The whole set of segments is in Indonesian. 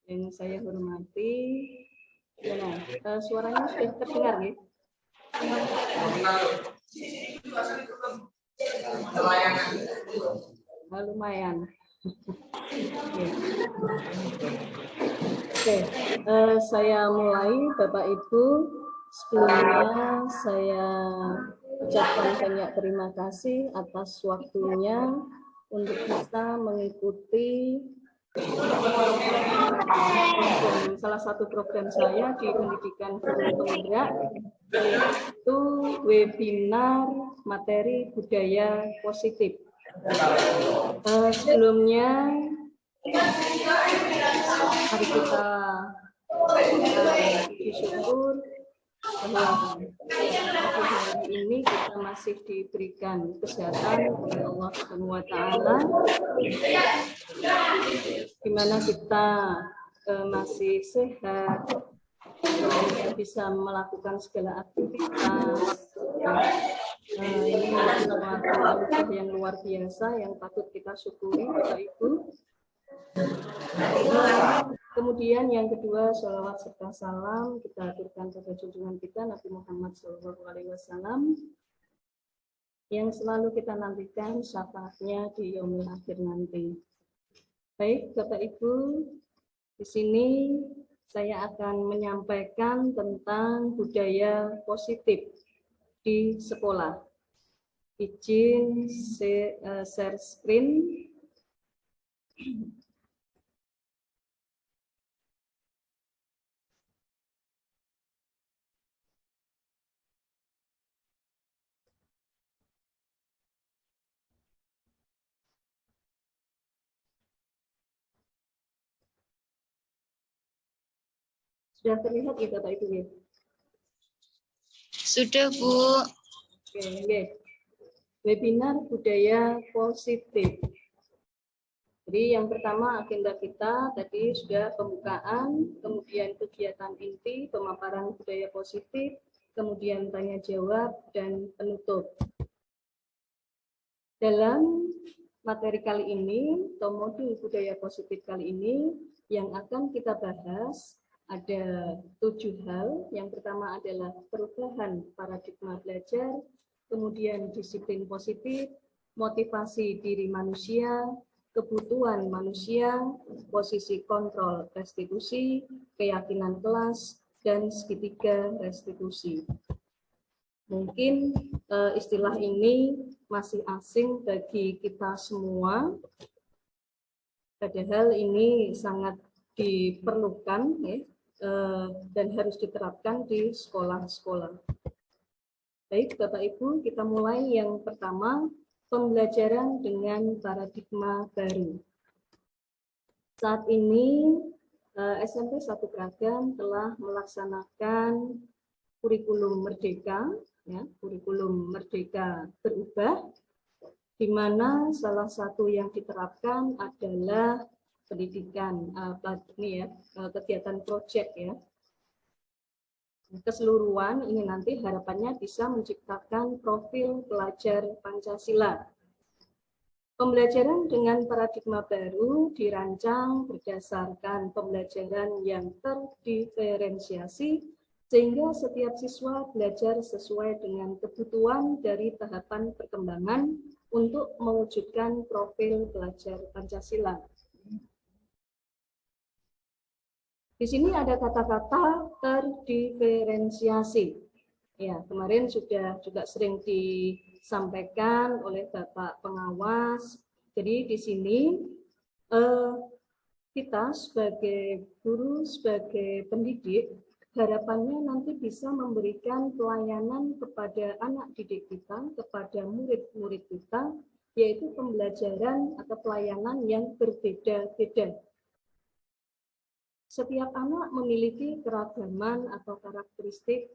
Yang saya hormati, suaranya sudah terdengar ya? Lumayan. Oke, saya mulai Bapak Ibu. Sebelumnya saya ucapkan banyak terima kasih atas waktunya untuk kita mengikuti salah satu program saya di Pendidikan Guru Penggerak, yaitu webinar materi budaya positif. Sebelumnya mari kita bersyukur bahwa hari ini kita masih diberikan kesehatan oleh Allah Subhanahu wa Ta'ala, di mana kita masih sehat, bisa melakukan segala aktivitas. Ini suatu anugerah yang luar biasa yang patut kita syukuri, Bapak Ibu. Kemudian yang kedua, sholawat serta salam kita aturkan kepada junjungan kita Nabi Muhammad SAW yang selalu kita nantikan syafaatnya di yaumil akhir nanti. Baik, Bapak Ibu, di sini saya akan menyampaikan tentang budaya positif di sekolah. Izin share screen. Sudah terlihat ya Bapak Ibu ya? Sudah Bu. Oke. Webinar budaya positif. Jadi yang pertama agenda kita tadi sudah pembukaan, kemudian kegiatan inti, pemaparan budaya positif, kemudian tanya jawab, dan penutup. Dalam materi kali ini, atau modul budaya positif kali ini, yang akan kita bahas ada 7 hal. Yang pertama adalah perubahan paradigma belajar, kemudian disiplin positif, motivasi diri manusia, kebutuhan manusia, posisi kontrol restitusi, keyakinan kelas, dan segitiga restitusi. Mungkin istilah ini masih asing bagi kita semua, padahal ini sangat diperlukan ya, dan harus diterapkan di sekolah-sekolah. Baik, Bapak Ibu, kita mulai yang pertama, pembelajaran dengan paradigma baru. Saat ini SMP 1 Pragan telah melaksanakan kurikulum merdeka, ya, kurikulum merdeka berubah, di mana salah satu yang diterapkan adalah pendidikan kegiatan proyek ya. Keseluruhan ini nanti harapannya bisa menciptakan profil pelajar Pancasila. Pembelajaran dengan paradigma baru dirancang berdasarkan pembelajaran yang terdiferensiasi sehingga setiap siswa belajar sesuai dengan kebutuhan dari tahapan perkembangan untuk mewujudkan profil pelajar Pancasila. Di sini ada kata-kata terdiferensiasi. Ya, kemarin sudah juga sering disampaikan oleh Bapak Pengawas. Jadi di sini kita sebagai guru, sebagai pendidik, harapannya nanti bisa memberikan pelayanan kepada anak didik kita, kepada murid-murid kita, yaitu pembelajaran atau pelayanan yang berbeda-beda. Setiap anak memiliki keragaman atau karakteristik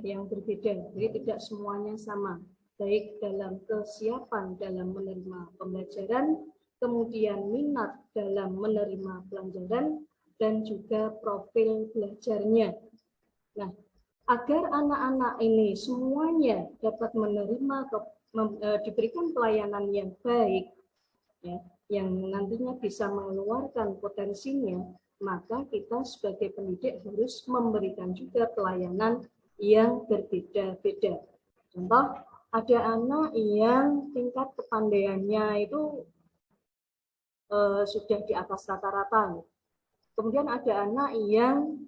yang berbeda, jadi tidak semuanya sama, baik dalam kesiapan dalam menerima pembelajaran, kemudian minat dalam menerima pelajaran, dan juga profil belajarnya. Nah, agar anak-anak ini semuanya dapat menerima, diberikan pelayanan yang baik, ya, yang nantinya bisa mengeluarkan potensinya, maka kita sebagai pendidik harus memberikan juga pelayanan yang berbeda-beda. Contoh, ada anak yang tingkat kepandaiannya itu sudah di atas rata-rata. Kemudian ada anak yang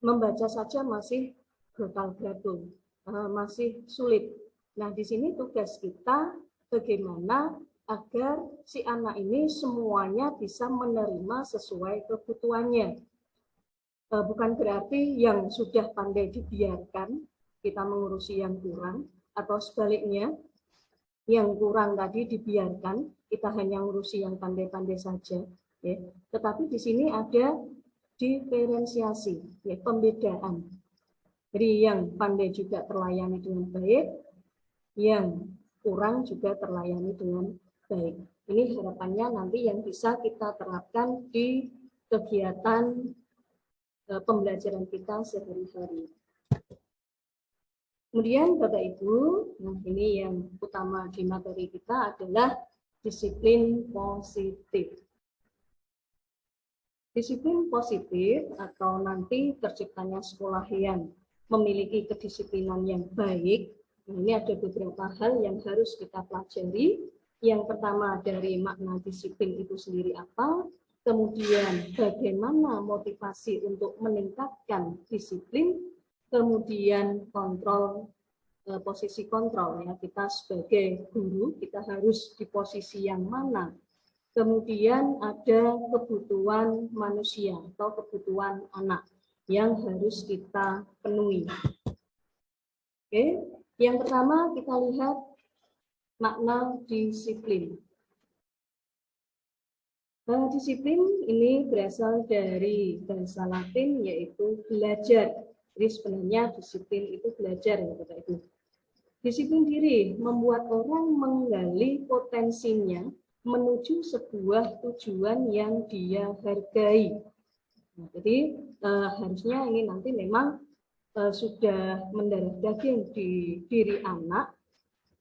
membaca saja masih gatal-gatal, masih sulit. Nah, di sini tugas kita bagaimana agar si anak ini semuanya bisa menerima sesuai kebutuhannya. Bukan berarti yang sudah pandai dibiarkan, kita mengurusi yang kurang, atau sebaliknya, yang kurang tadi dibiarkan, kita hanya mengurusi yang pandai-pandai saja. Ya. Tetapi di sini ada diferensiasi, ya, pembedaan. Jadi yang pandai juga terlayani dengan baik, yang kurang juga terlayani dengan baik. Ini harapannya nanti yang bisa kita terapkan di kegiatan pembelajaran kita sehari-hari. Kemudian Bapak Ibu, nah ini yang utama di materi kita adalah disiplin positif. Disiplin positif atau nanti terciptanya sekolah yang memiliki kedisiplinan yang baik. Ini ada beberapa hal yang harus kita pelajari. Yang pertama dari makna disiplin itu sendiri apa, kemudian bagaimana motivasi untuk meningkatkan disiplin, kemudian kontrol, posisi kontrol, ya, kita sebagai guru kita harus di posisi yang mana, kemudian ada kebutuhan manusia atau kebutuhan anak yang harus kita penuhi. Oke. Yang pertama kita lihat makna disiplin. Disiplin ini berasal dari bahasa Latin yaitu belajar. Jadi sebenarnya disiplin itu belajar ya Bapak Ibu. Disiplin diri membuat orang menggali potensinya menuju sebuah tujuan yang dia hargai. Nah, jadi harusnya ini nanti memang sudah mendarah daging di diri anak,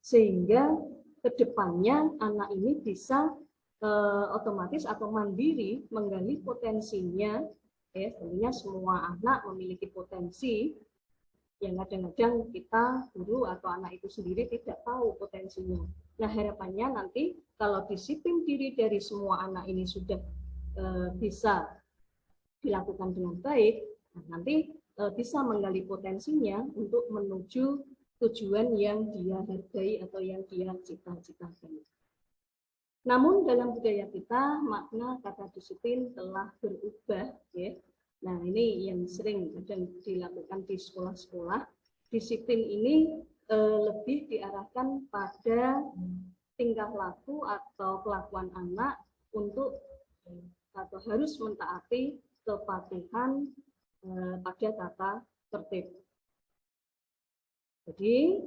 sehingga kedepannya anak ini bisa otomatis atau mandiri menggali potensinya. Ya, tentunya semua anak memiliki potensi yang kadang-kadang kita guru atau anak itu sendiri tidak tahu potensinya. Nah, harapannya nanti kalau disiplin diri dari semua anak ini sudah bisa dilakukan dengan baik, nah, nanti bisa menggali potensinya untuk menuju tujuan yang dia hargai atau yang dia cita-citakan. Namun dalam budaya kita makna kata disiplin telah berubah, ya. Nah, ini yang sering dilakukan di sekolah-sekolah. Disiplin ini lebih diarahkan pada tingkah laku atau kelakuan anak untuk atau harus mentaati kepatuhan pada tata tertib. Jadi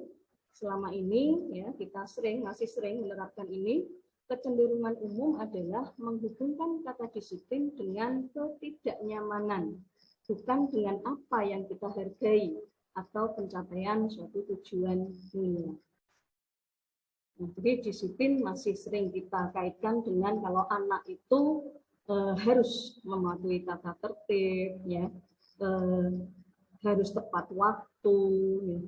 selama ini ya kita masih sering menerapkan ini. Kecenderungan umum adalah menghubungkan kata disiplin dengan ketidaknyamanan, bukan dengan apa yang kita hargai atau pencapaian suatu tujuan dunia. Nah, jadi disiplin masih sering kita kaitkan dengan kalau anak itu harus mematuhi tata tertib, ya, harus tepat waktu. Ya.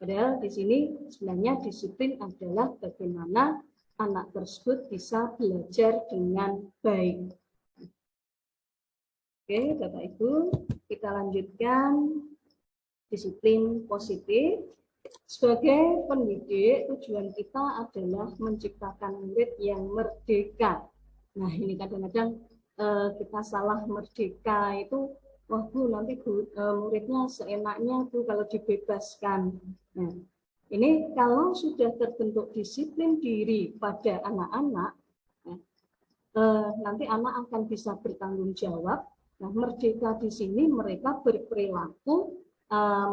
Padahal di sini sebenarnya disiplin adalah bagaimana anak tersebut bisa belajar dengan baik. Oke, Bapak Ibu, kita lanjutkan disiplin positif. Sebagai pendidik, tujuan kita adalah menciptakan murid yang merdeka. Nah, ini kadang-kadang kita salah merdeka itu, wah Bu, nanti muridnya seenaknya Bu kalau dibebaskan. Nah, ini kalau sudah terbentuk disiplin diri pada anak-anak, nanti anak akan bisa bertanggung jawab. Nah, merdeka di sini mereka berperilaku,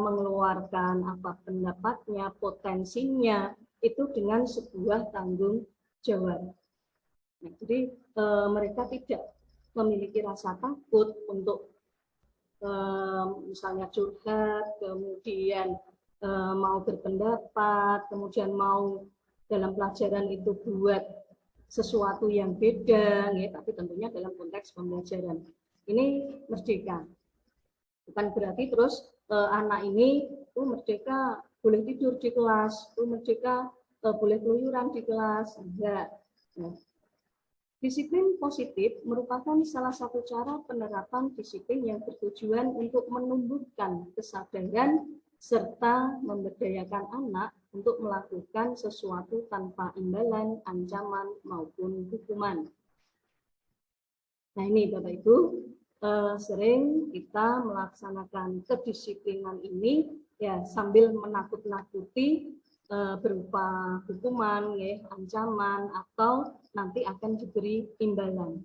mengeluarkan apa pendapatnya, potensinya, itu dengan sebuah tanggung jawab. Nah, jadi mereka tidak memiliki rasa takut untuk misalnya curhat, kemudian mau berpendapat, kemudian mau dalam pelajaran itu buat sesuatu yang beda, ya, tapi tentunya dalam konteks pembelajaran. Ini merdeka. Bukan berarti terus anak ini merdeka boleh tidur di kelas, merdeka boleh keluyuran di kelas, enggak. Nah, disiplin positif merupakan salah satu cara penerapan disiplin yang bertujuan untuk menumbuhkan kesadaran serta memberdayakan anak untuk melakukan sesuatu tanpa imbalan, ancaman, maupun hukuman. Nah ini Bapak Ibu, sering kita melaksanakan kedisiplinan ini ya sambil menakut-nakuti berupa hukuman, ya, ancaman, atau nanti akan diberi imbalan.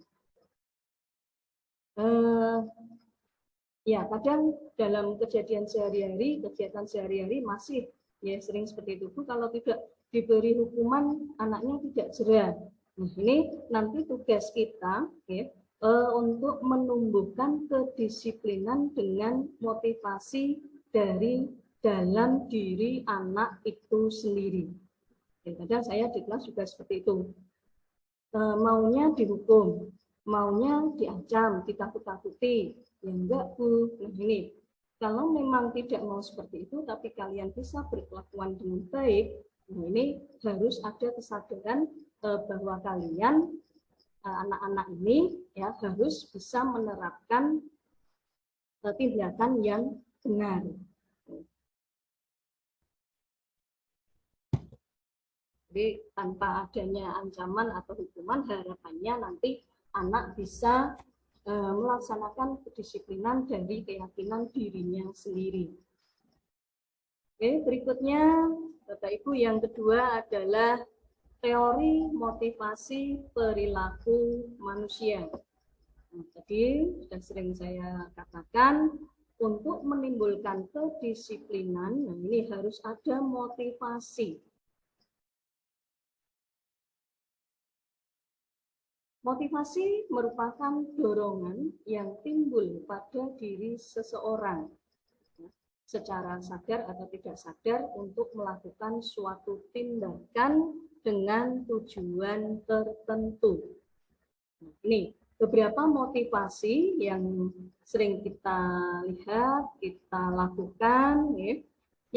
Ya, kadang dalam kejadian sehari-hari, kegiatan sehari-hari masih ya sering seperti itu. Kalau tidak diberi hukuman, anaknya tidak jerah. Nah, ini nanti tugas kita ya, untuk menumbuhkan kedisiplinan dengan motivasi dari dalam diri anak itu sendiri. Ya, kadang saya di kelas juga seperti itu. Maunya dihukum, maunya diancam, ditakut-takuti. Ya enggak Bu, nah ini. Kalau memang tidak mau seperti itu, tapi kalian bisa berkelakuan dengan baik, nah ini harus ada kesadaran bahwa kalian anak-anak ini ya harus bisa menerapkan tindakan yang benar. Jadi tanpa adanya ancaman atau hukuman, harapannya nanti anak bisa melaksanakan kedisiplinan dari keyakinan dirinya sendiri. Oke, berikutnya Bapak Ibu yang kedua adalah teori motivasi perilaku manusia. Nah, tadi sudah sering saya katakan, untuk menimbulkan kedisiplinan, nah ini harus ada motivasi. Motivasi merupakan dorongan yang timbul pada diri seseorang secara sadar atau tidak sadar untuk melakukan suatu tindakan dengan tujuan tertentu. Nah, ini beberapa motivasi yang sering kita lihat, kita lakukan. Ya.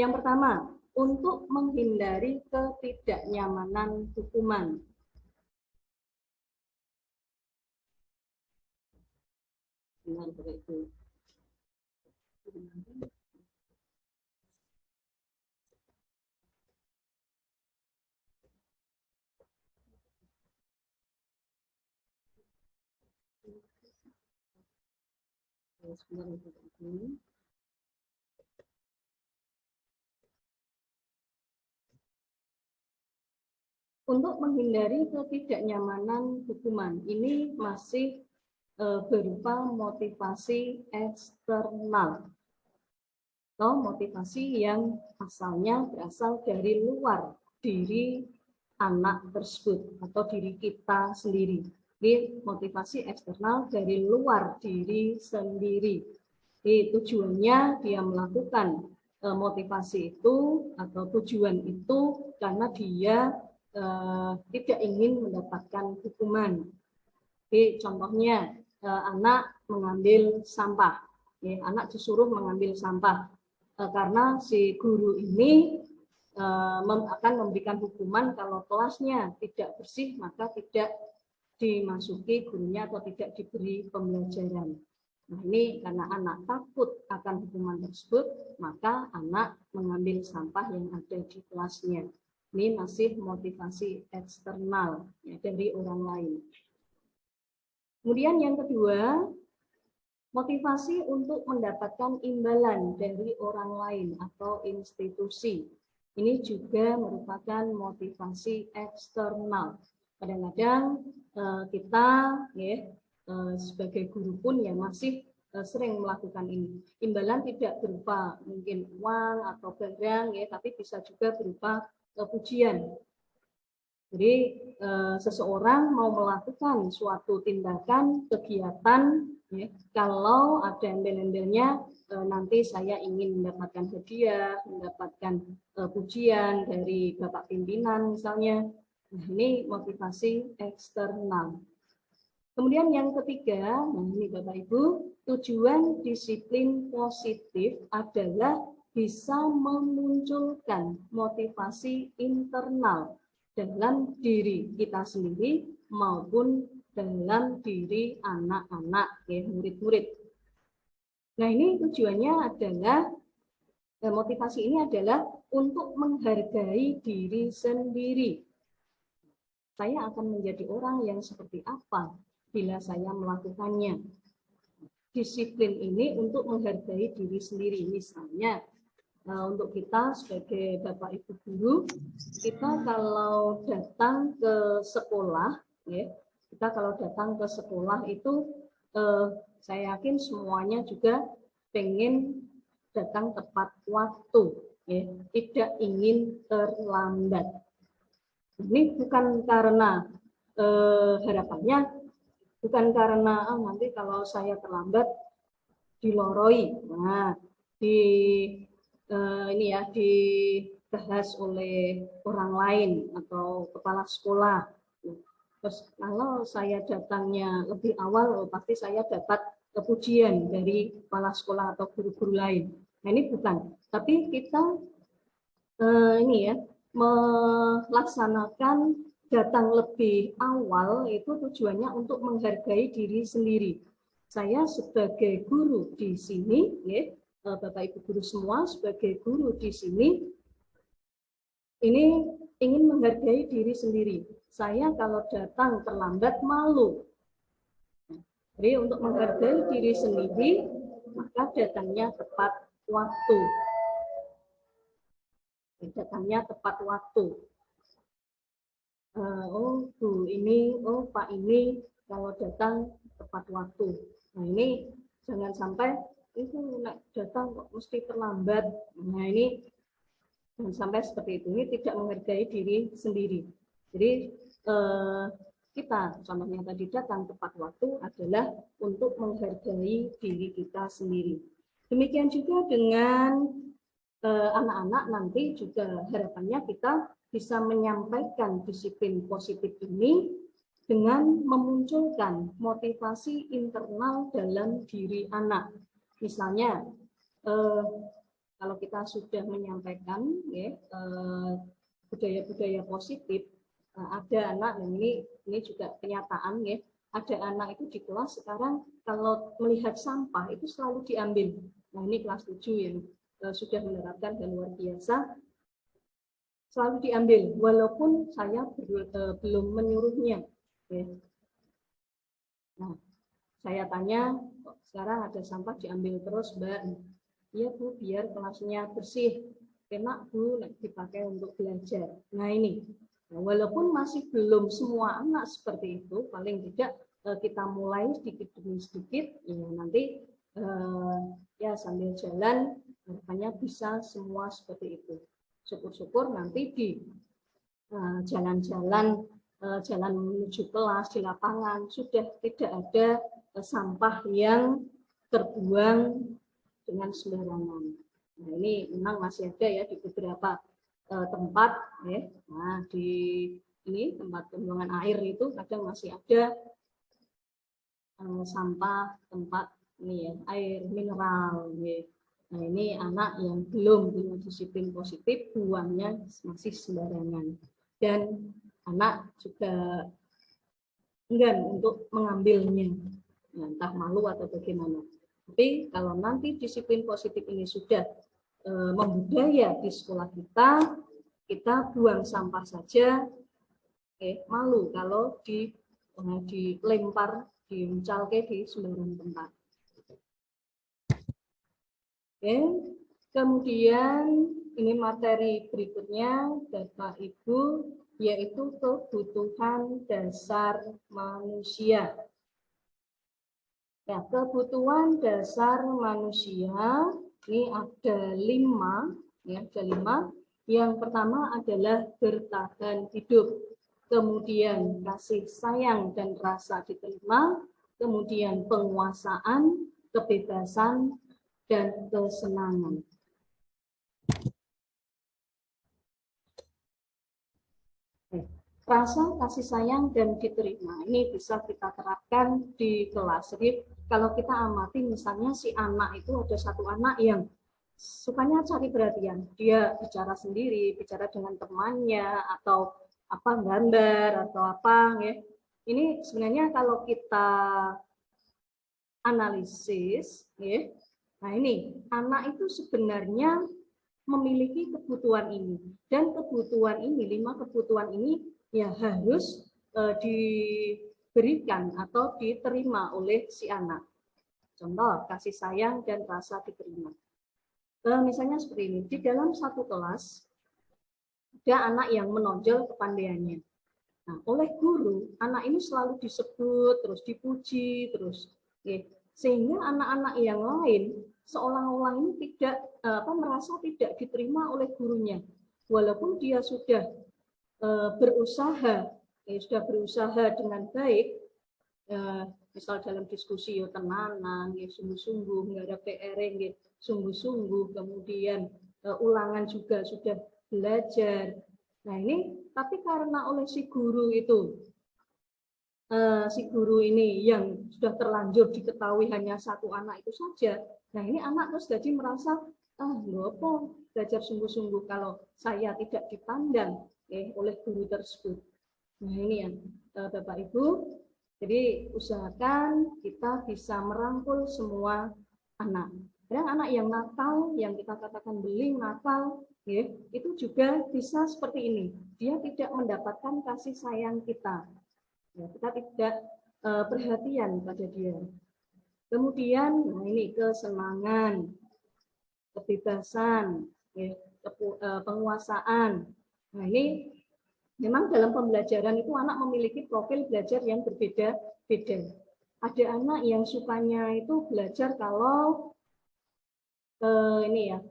Yang pertama, untuk menghindari ketidaknyamanan hukuman. Benar begitu. Untuk menghindari ketidaknyamanan hukuman, ini masih berupa motivasi eksternal atau motivasi yang asalnya berasal dari luar diri anak tersebut atau diri kita sendiri. Ini motivasi eksternal dari luar diri sendiri. Jadi tujuannya dia melakukan motivasi itu atau tujuan itu karena dia tidak ingin mendapatkan hukuman. Jadi contohnya anak mengambil sampah, ya, anak disuruh mengambil sampah karena si guru ini akan memberikan hukuman kalau kelasnya tidak bersih maka tidak dimasuki gurunya atau tidak diberi pembelajaran. Nah ini karena anak takut akan hukuman tersebut maka anak mengambil sampah yang ada di kelasnya. Ini masih motivasi eksternal ya, dari orang lain. Kemudian yang kedua, motivasi untuk mendapatkan imbalan dari orang lain atau institusi. Ini juga merupakan motivasi eksternal. Kadang-kadang kita ya, sebagai guru pun ya masih sering melakukan ini. Imbalan tidak berupa mungkin uang atau barang ya, tapi bisa juga berupa pujian. Jadi seseorang mau melakukan suatu tindakan, kegiatan, ya, kalau ada embel-embelnya nanti saya ingin mendapatkan hadiah, mendapatkan pujian dari Bapak pimpinan misalnya. Nah, ini motivasi eksternal. Kemudian yang ketiga, nah ini Bapak Ibu, tujuan disiplin positif adalah bisa memunculkan motivasi internal dalam diri kita sendiri maupun dalam diri anak-anak, ya, murid-murid. Nah, ini tujuannya adalah, motivasi ini adalah untuk menghargai diri sendiri. Saya akan menjadi orang yang seperti apa bila saya melakukannya. Disiplin ini untuk menghargai diri sendiri. Misalnya, untuk kita sebagai Bapak Ibu guru, kita kalau datang ke sekolah, ya, kita kalau datang ke sekolah itu, saya yakin semuanya juga pengen datang tepat waktu, ya, tidak ingin terlambat. Ini bukan karena harapannya, bukan karena nanti kalau saya terlambat diloroi. Nah, ini ya dibahas oleh orang lain atau kepala sekolah. Terus kalau saya datangnya lebih awal, pasti saya dapat pujian dari kepala sekolah atau guru-guru lain. Nah, ini bukan. Tapi kita ini ya, melaksanakan datang lebih awal itu tujuannya untuk menghargai diri sendiri. Saya sebagai guru di sini, ya, Bapak Ibu guru semua sebagai guru di sini, ini ingin menghargai diri sendiri. Saya kalau datang terlambat malu. Jadi untuk menghargai diri sendiri, maka datangnya tepat waktu. Datangnya tepat waktu. Oh Bu ini, oh Pak ini kalau datang tepat waktu. Nah ini jangan sampai itu datang kok mesti terlambat. Nah ini jangan sampai seperti itu. Ini tidak menghargai diri sendiri. Jadi kita contohnya tadi datang tepat waktu adalah untuk menghargai diri kita sendiri. Demikian juga dengan anak-anak nanti juga harapannya kita bisa menyampaikan disiplin positif ini dengan memunculkan motivasi internal dalam diri anak. Misalnya, kalau kita sudah menyampaikan ya, budaya-budaya positif, ada anak, dan ini juga kenyataan ya, ada anak itu di kelas sekarang kalau melihat sampah itu selalu diambil. Nah ini kelas 7 yang sudah menerapkan dan luar biasa, selalu diambil walaupun saya belum menyuruhnya. Ya. Nah, saya tanya, kok sekarang ada sampah diambil terus, Mbak? Iya Bu, biar kelasnya bersih, enak Bu, dipakai untuk belajar. Nah ini, walaupun masih belum semua anak seperti itu, paling tidak kita mulai sedikit demi sedikit, ya nanti ya sambil jalan harapannya bisa semua seperti itu. Syukur-syukur nanti di jalan-jalan jalan menuju kelas di lapangan sudah tidak ada sampah yang terbuang dengan sembarangan. Nah ini memang masih ada ya di beberapa tempat ya. Nah di ini tempat pembuangan air itu kadang masih ada sampah tempat ini ya, air mineral ya. Nah ini anak yang belum punya disiplin positif, buangnya masih sembarangan. Dan anak juga enggan untuk mengambilnya, nah, entah malu atau bagaimana. Tapi kalau nanti disiplin positif ini sudah membudaya di sekolah kita, kita buang sampah saja, malu kalau dilempar, diuncalke di sembarang tempat. Kemudian ini materi berikutnya Bapak Ibu, yaitu kebutuhan dasar manusia. Ya, kebutuhan dasar manusia ini ada 5, ya, ada 5. Yang pertama adalah bertahan hidup, kemudian kasih sayang dan rasa diterima, kemudian penguasaan, kebebasan, dan kesenangan. rasa kasih sayang dan diterima. Ini bisa kita terapkan di kelas. Jadi kalau kita amati misalnya si anak itu ada satu anak yang sukanya cari perhatian. Dia bicara sendiri, bicara dengan temannya atau apa gambar atau apa ya. Ini sebenarnya kalau kita analisis ya. Nah, ini anak itu sebenarnya memiliki kebutuhan ini dan kebutuhan ini 5 kebutuhan ini ya harus diberikan atau diterima oleh si anak. Contoh kasih sayang dan rasa diterima. Misalnya seperti ini, di dalam satu kelas ada anak yang menonjol kepandaiannya. Nah, oleh guru anak ini selalu disebut, terus dipuji, terus sehingga anak-anak yang lain seolah-olah ini tidak merasa tidak diterima oleh gurunya, walaupun dia sudah berusaha dengan baik, misal dalam diskusi yo tenanan, sungguh-sungguh nggak ada PR, sungguh-sungguh, kemudian ulangan juga sudah belajar. Nah ini tapi karena oleh si guru itu si guru ini yang sudah terlanjur diketahui hanya satu anak itu saja. Nah ini anak terus jadi merasa nggak apa belajar sungguh-sungguh kalau saya tidak dipandang oleh guru tersebut. Nah ini yang Bapak Ibu, jadi usahakan kita bisa merangkul semua anak. Dan anak yang nakal, yang kita katakan beling, nakal, itu juga bisa seperti ini. Dia tidak mendapatkan kasih sayang kita. Ya, kita tidak perhatian pada dia. Kemudian, nah ini kesenangan, kebebasan, penguasaan. Nah ini memang dalam pembelajaran itu anak memiliki profil belajar yang berbeda-beda. Ada anak yang sukanya itu belajar kalau ini ya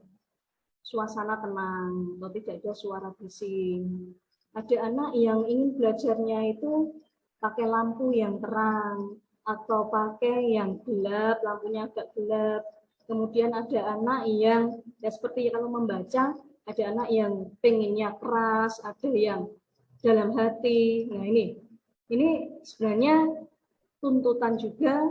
suasana tenang, atau tidak ada suara bising. Ada anak yang ingin belajarnya itu pakai lampu yang terang atau pakai yang gelap, lampunya agak gelap. Kemudian ada anak yang ya seperti kalau membaca, ada anak yang pengennya keras, ada yang dalam hati. Nah ini sebenarnya tuntutan juga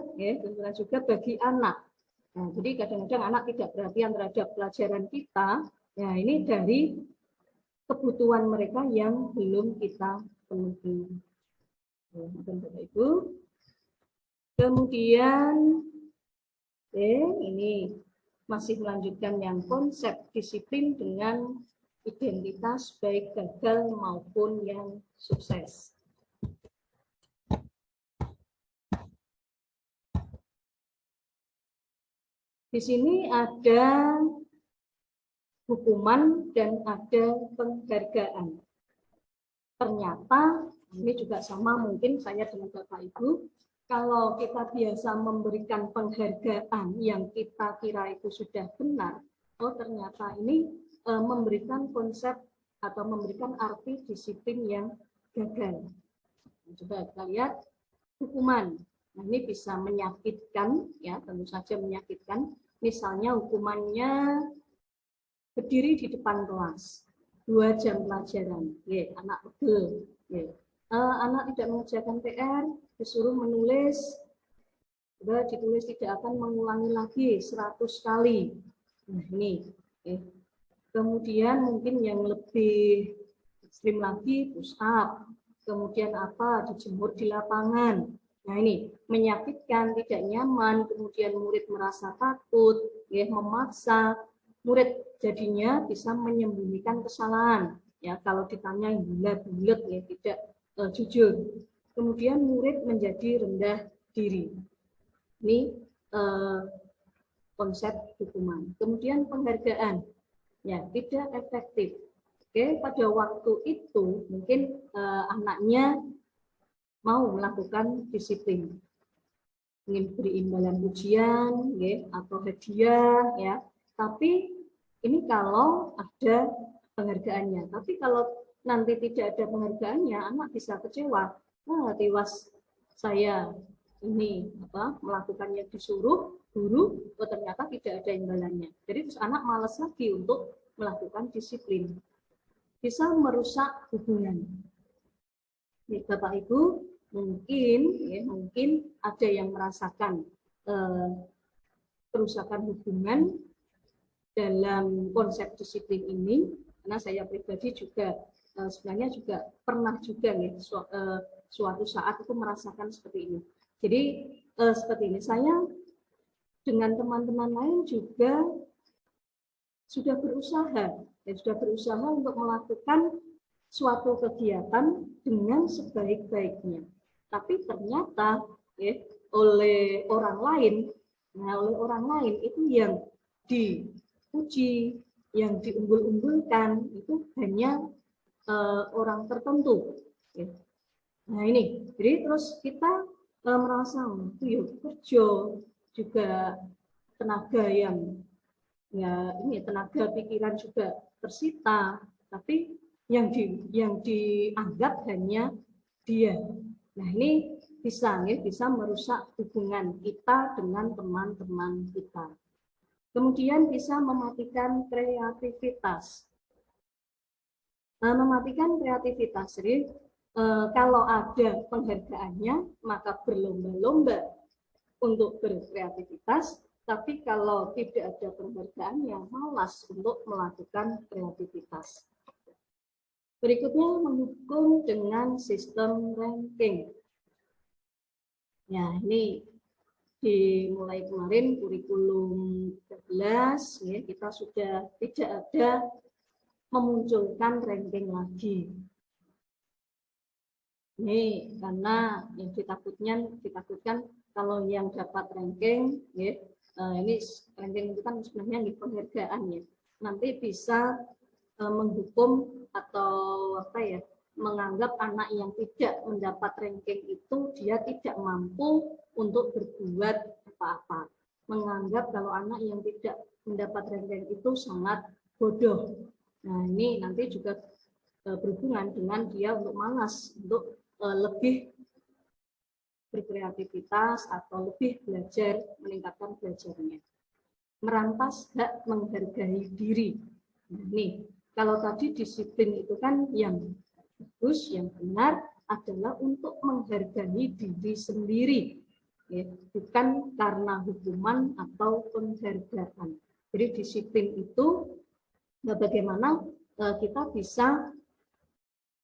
bagi anak. Nah, jadi kadang-kadang anak tidak perhatian terhadap pelajaran kita. Nah ini dari kebutuhan mereka yang belum kita penuhi. Bapak Ibu. Kemudian ini masih melanjutkan yang konsep disiplin dengan identitas baik gagal maupun yang sukses. Di sini ada hukuman dan ada penghargaan. Ternyata ini juga sama mungkin saya dengan Bapak Ibu, kalau kita biasa memberikan penghargaan yang kita kira itu sudah benar, oh ternyata ini memberikan konsep atau memberikan arti disiplin yang gagal. Coba kita lihat hukuman. Nah, ini bisa menyakitkan, ya tentu saja menyakitkan. Misalnya hukumannya berdiri di depan kelas 2 jam pelajaran, anak pegel, anak tidak mengerjakan PR, disuruh menulis, sudah ditulis tidak akan mengulangi lagi 100 kali. Nah ini, kemudian mungkin yang lebih ekstrim lagi push up, kemudian apa dijemur di lapangan. Nah ini menyakitkan, tidak nyaman, kemudian murid merasa takut, memaksa, murid jadinya bisa menyembunyikan kesalahan. Ya kalau ditanya bulat-bulat tidak jujur. Kemudian murid menjadi rendah diri. Ini konsep hukuman. Kemudian penghargaan, ya tidak efektif. Pada waktu itu mungkin anaknya mau melakukan disiplin, ingin beri imbalan ujian, atau hadiah, ya. Tapi ini kalau ada penghargaannya. Tapi kalau nanti tidak ada penghargaannya, anak bisa kecewa. Tiwas saya ini melakukannya disuruh guru, ternyata tidak ada imbalannya. Jadi terus anak malas lagi untuk melakukan disiplin. Bisa merusak hubungan. Bapak Ibu, mungkin ada yang merasakan kerusakan hubungan dalam konsep disiplin ini, karena saya pribadi juga sebenarnya juga pernah juga nih suatu saat itu merasakan seperti ini. Jadi seperti ini, saya dengan teman-teman lain juga sudah berusaha untuk melakukan suatu kegiatan dengan sebaik-baiknya. Tapi ternyata oleh orang lain itu yang dipuji, yang diunggul-unggulkan itu hanya orang tertentu. Nah ini, jadi terus kita merasa itu ya kerja juga tenaga yang tenaga pikiran juga tersita, tapi yang dianggap hanya dia. Nah ini bisa merusak hubungan kita dengan teman-teman kita. Kemudian bisa mematikan kreativitas. Mematikan kreativitas. Jadi kalau ada penghargaannya, maka berlomba-lomba untuk berkreativitas. Tapi kalau tidak ada penghargaannya, malas untuk melakukan kreativitas. Berikutnya menghukum dengan sistem ranking. Ya, ini dimulai kemarin kurikulum 13 ya, kita sudah tidak ada memunculkan ranking lagi. Ini karena yang ditakutkan kalau yang dapat ranking ya, ini ranking itu kan sebenarnya di penghargaan ya, nanti bisa menghukum atau menganggap anak yang tidak mendapat ranking itu dia tidak mampu untuk berbuat apa-apa, menganggap kalau anak yang tidak mendapat ranking itu sangat bodoh. Nah ini nanti juga berhubungan dengan dia untuk malas untuk lebih berkreativitas atau lebih belajar, meningkatkan belajarnya. Merampas hak menghargai diri. Nah, nih, kalau tadi disiplin itu kan yang bagus, yang benar adalah untuk menghargai diri sendiri, ya, bukan karena hukuman atau penghargaan. Jadi disiplin itu bagaimana kita bisa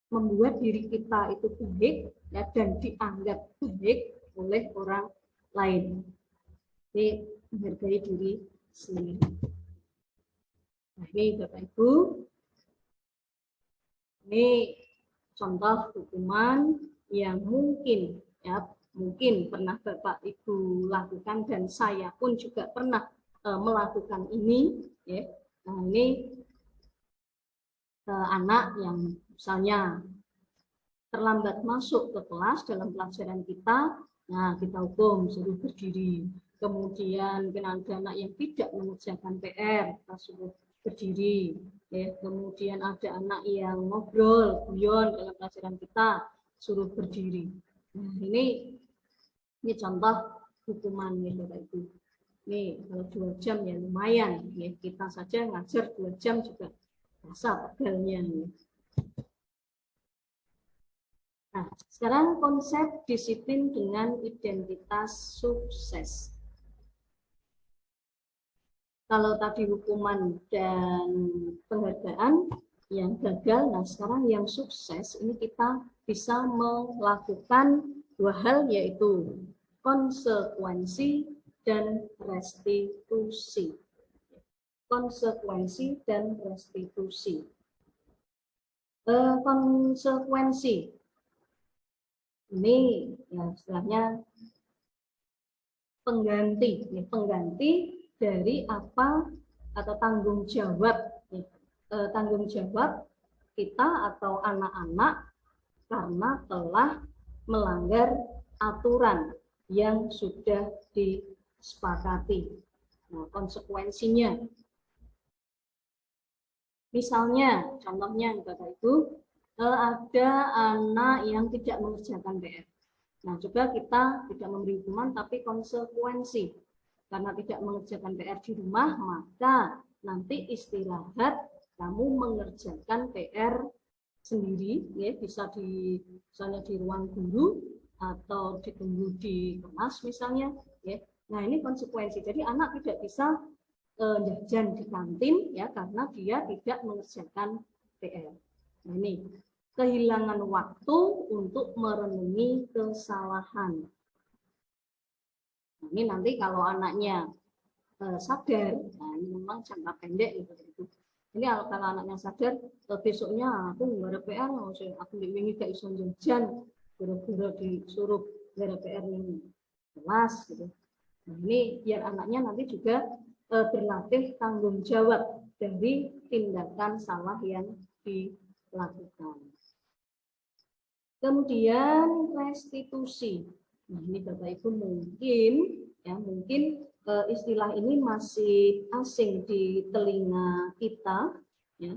membuat diri kita itu baik ya, dan dianggap baik oleh orang lain. Jadi menghargai diri sendiri. Nah, ini Bapak Ibu, ini contoh hukuman yang mungkin pernah Bapak Ibu lakukan dan saya pun juga pernah melakukan ini. Ya. Nah, ini anak yang misalnya terlambat masuk ke kelas dalam pelajaran kita, nah kita hukum suruh berdiri. Kemudian ada anak yang tidak mengerjakan PR, kita suruh berdiri. Ya. Kemudian ada anak yang ngobrol, guyon dalam pelajaran kita, suruh berdiri. Nah, ini contoh hukuman ya Bapak Ibu. Ini kalau 2 jam ya lumayan, ya kita saja ngajar 2 jam juga rasa pegalnya. Nah, sekarang konsep disiplin dengan identitas sukses. Kalau tadi hukuman dan penghargaan yang gagal, nah sekarang yang sukses ini kita bisa melakukan 2 hal, yaitu konsekuensi dan restitusi. Konsekuensi dan restitusi. Konsekuensi ini ya istilahnya pengganti dari apa atau tanggung jawab kita atau anak-anak karena telah melanggar aturan yang sudah disepakati. Nah, konsekuensinya, misalnya, contohnya Bapak Ibu, ada anak yang tidak mengerjakan PR. Nah, coba kita tidak memberi hukuman, tapi konsekuensi. Karena tidak mengerjakan PR di rumah, maka nanti istirahat, kamu mengerjakan PR sendiri, ya, bisa misalnya di ruang guru atau ditunggu di kelas misalnya, ya. Nah, ini konsekuensi. Jadi anak tidak bisa jajan di kantin, ya, karena dia tidak mengerjakan PR. Nah, ini kehilangan waktu untuk merenungi kesalahan. Nah, ini nanti kalau anaknya sadar, nah ini memang jangka pendek gitu. Ini kalau anaknya sadar, besoknya aku nggak ada PR, aku ingin gak iso jajan, gara-gara disuruh gara PR ini kelas gitu. Nah, ini biar anaknya nanti juga berlatih tanggung jawab dari tindakan salah yang dilakukan. Kemudian restitusi. Nah, ini Bapak Ibu mungkin istilah ini masih asing di telinga kita, ya.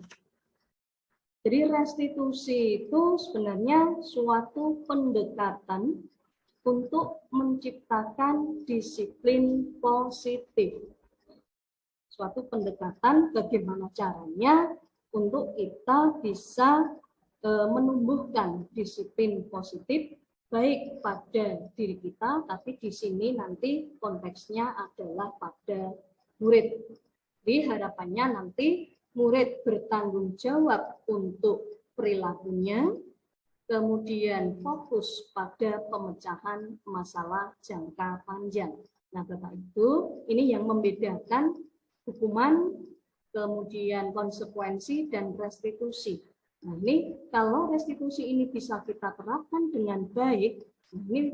Jadi restitusi itu sebenarnya suatu pendekatan untuk menciptakan disiplin positif. Suatu pendekatan bagaimana caranya untuk kita bisa menumbuhkan disiplin positif baik pada diri kita, tapi di sini nanti konteksnya adalah pada murid. Jadi harapannya nanti murid bertanggung jawab untuk perilakunya, kemudian fokus pada pemecahan masalah jangka panjang. Nah, Bapak Ibu, ini yang membedakan hukuman, kemudian konsekuensi, dan restitusi. Nah, ini kalau restitusi ini bisa kita terapkan dengan baik, ini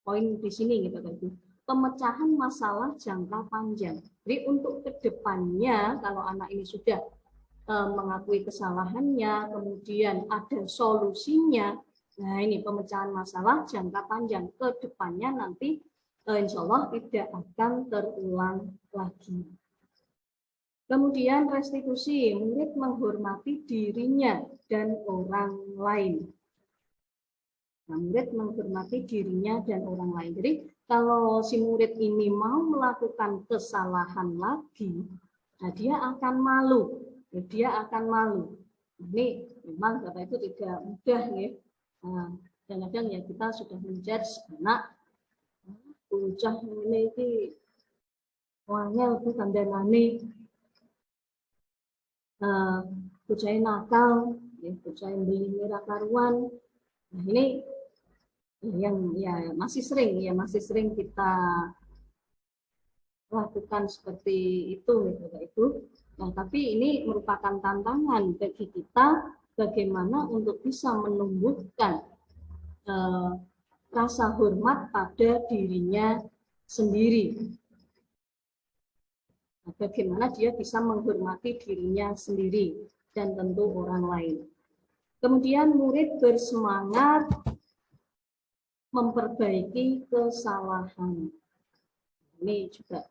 poin di sini gitu Bapak Ibu. Pemecahan masalah jangka panjang. Jadi untuk kedepannya kalau anak ini sudah mengakui kesalahannya, kemudian ada solusinya, nah ini pemecahan masalah jangka panjang. Kedepannya nanti insya Allah tidak akan terulang lagi. Kemudian restitusi, murid menghormati dirinya dan orang lain. Nah, murid menghormati dirinya dan orang lain. Jadi kalau si murid ini mau melakukan kesalahan lagi, nah dia akan malu. Dia akan malu. Ini memang Bapak Ibu tidak mudah ya. Nah, kadang-kadang ya kita sudah menjudge anak bocah ini wangel bukan danane. Bocah nakal, ya, bocah yang beli merah karuan. Nah, ini yang ya masih sering kita lakukan seperti itu, Bapak Ibu. Nah, tapi ini merupakan tantangan bagi kita bagaimana untuk bisa menumbuhkan rasa hormat pada dirinya sendiri. Bagaimana dia bisa menghormati dirinya sendiri dan tentu orang lain. Kemudian murid bersemangat memperbaiki kesalahan. Ini juga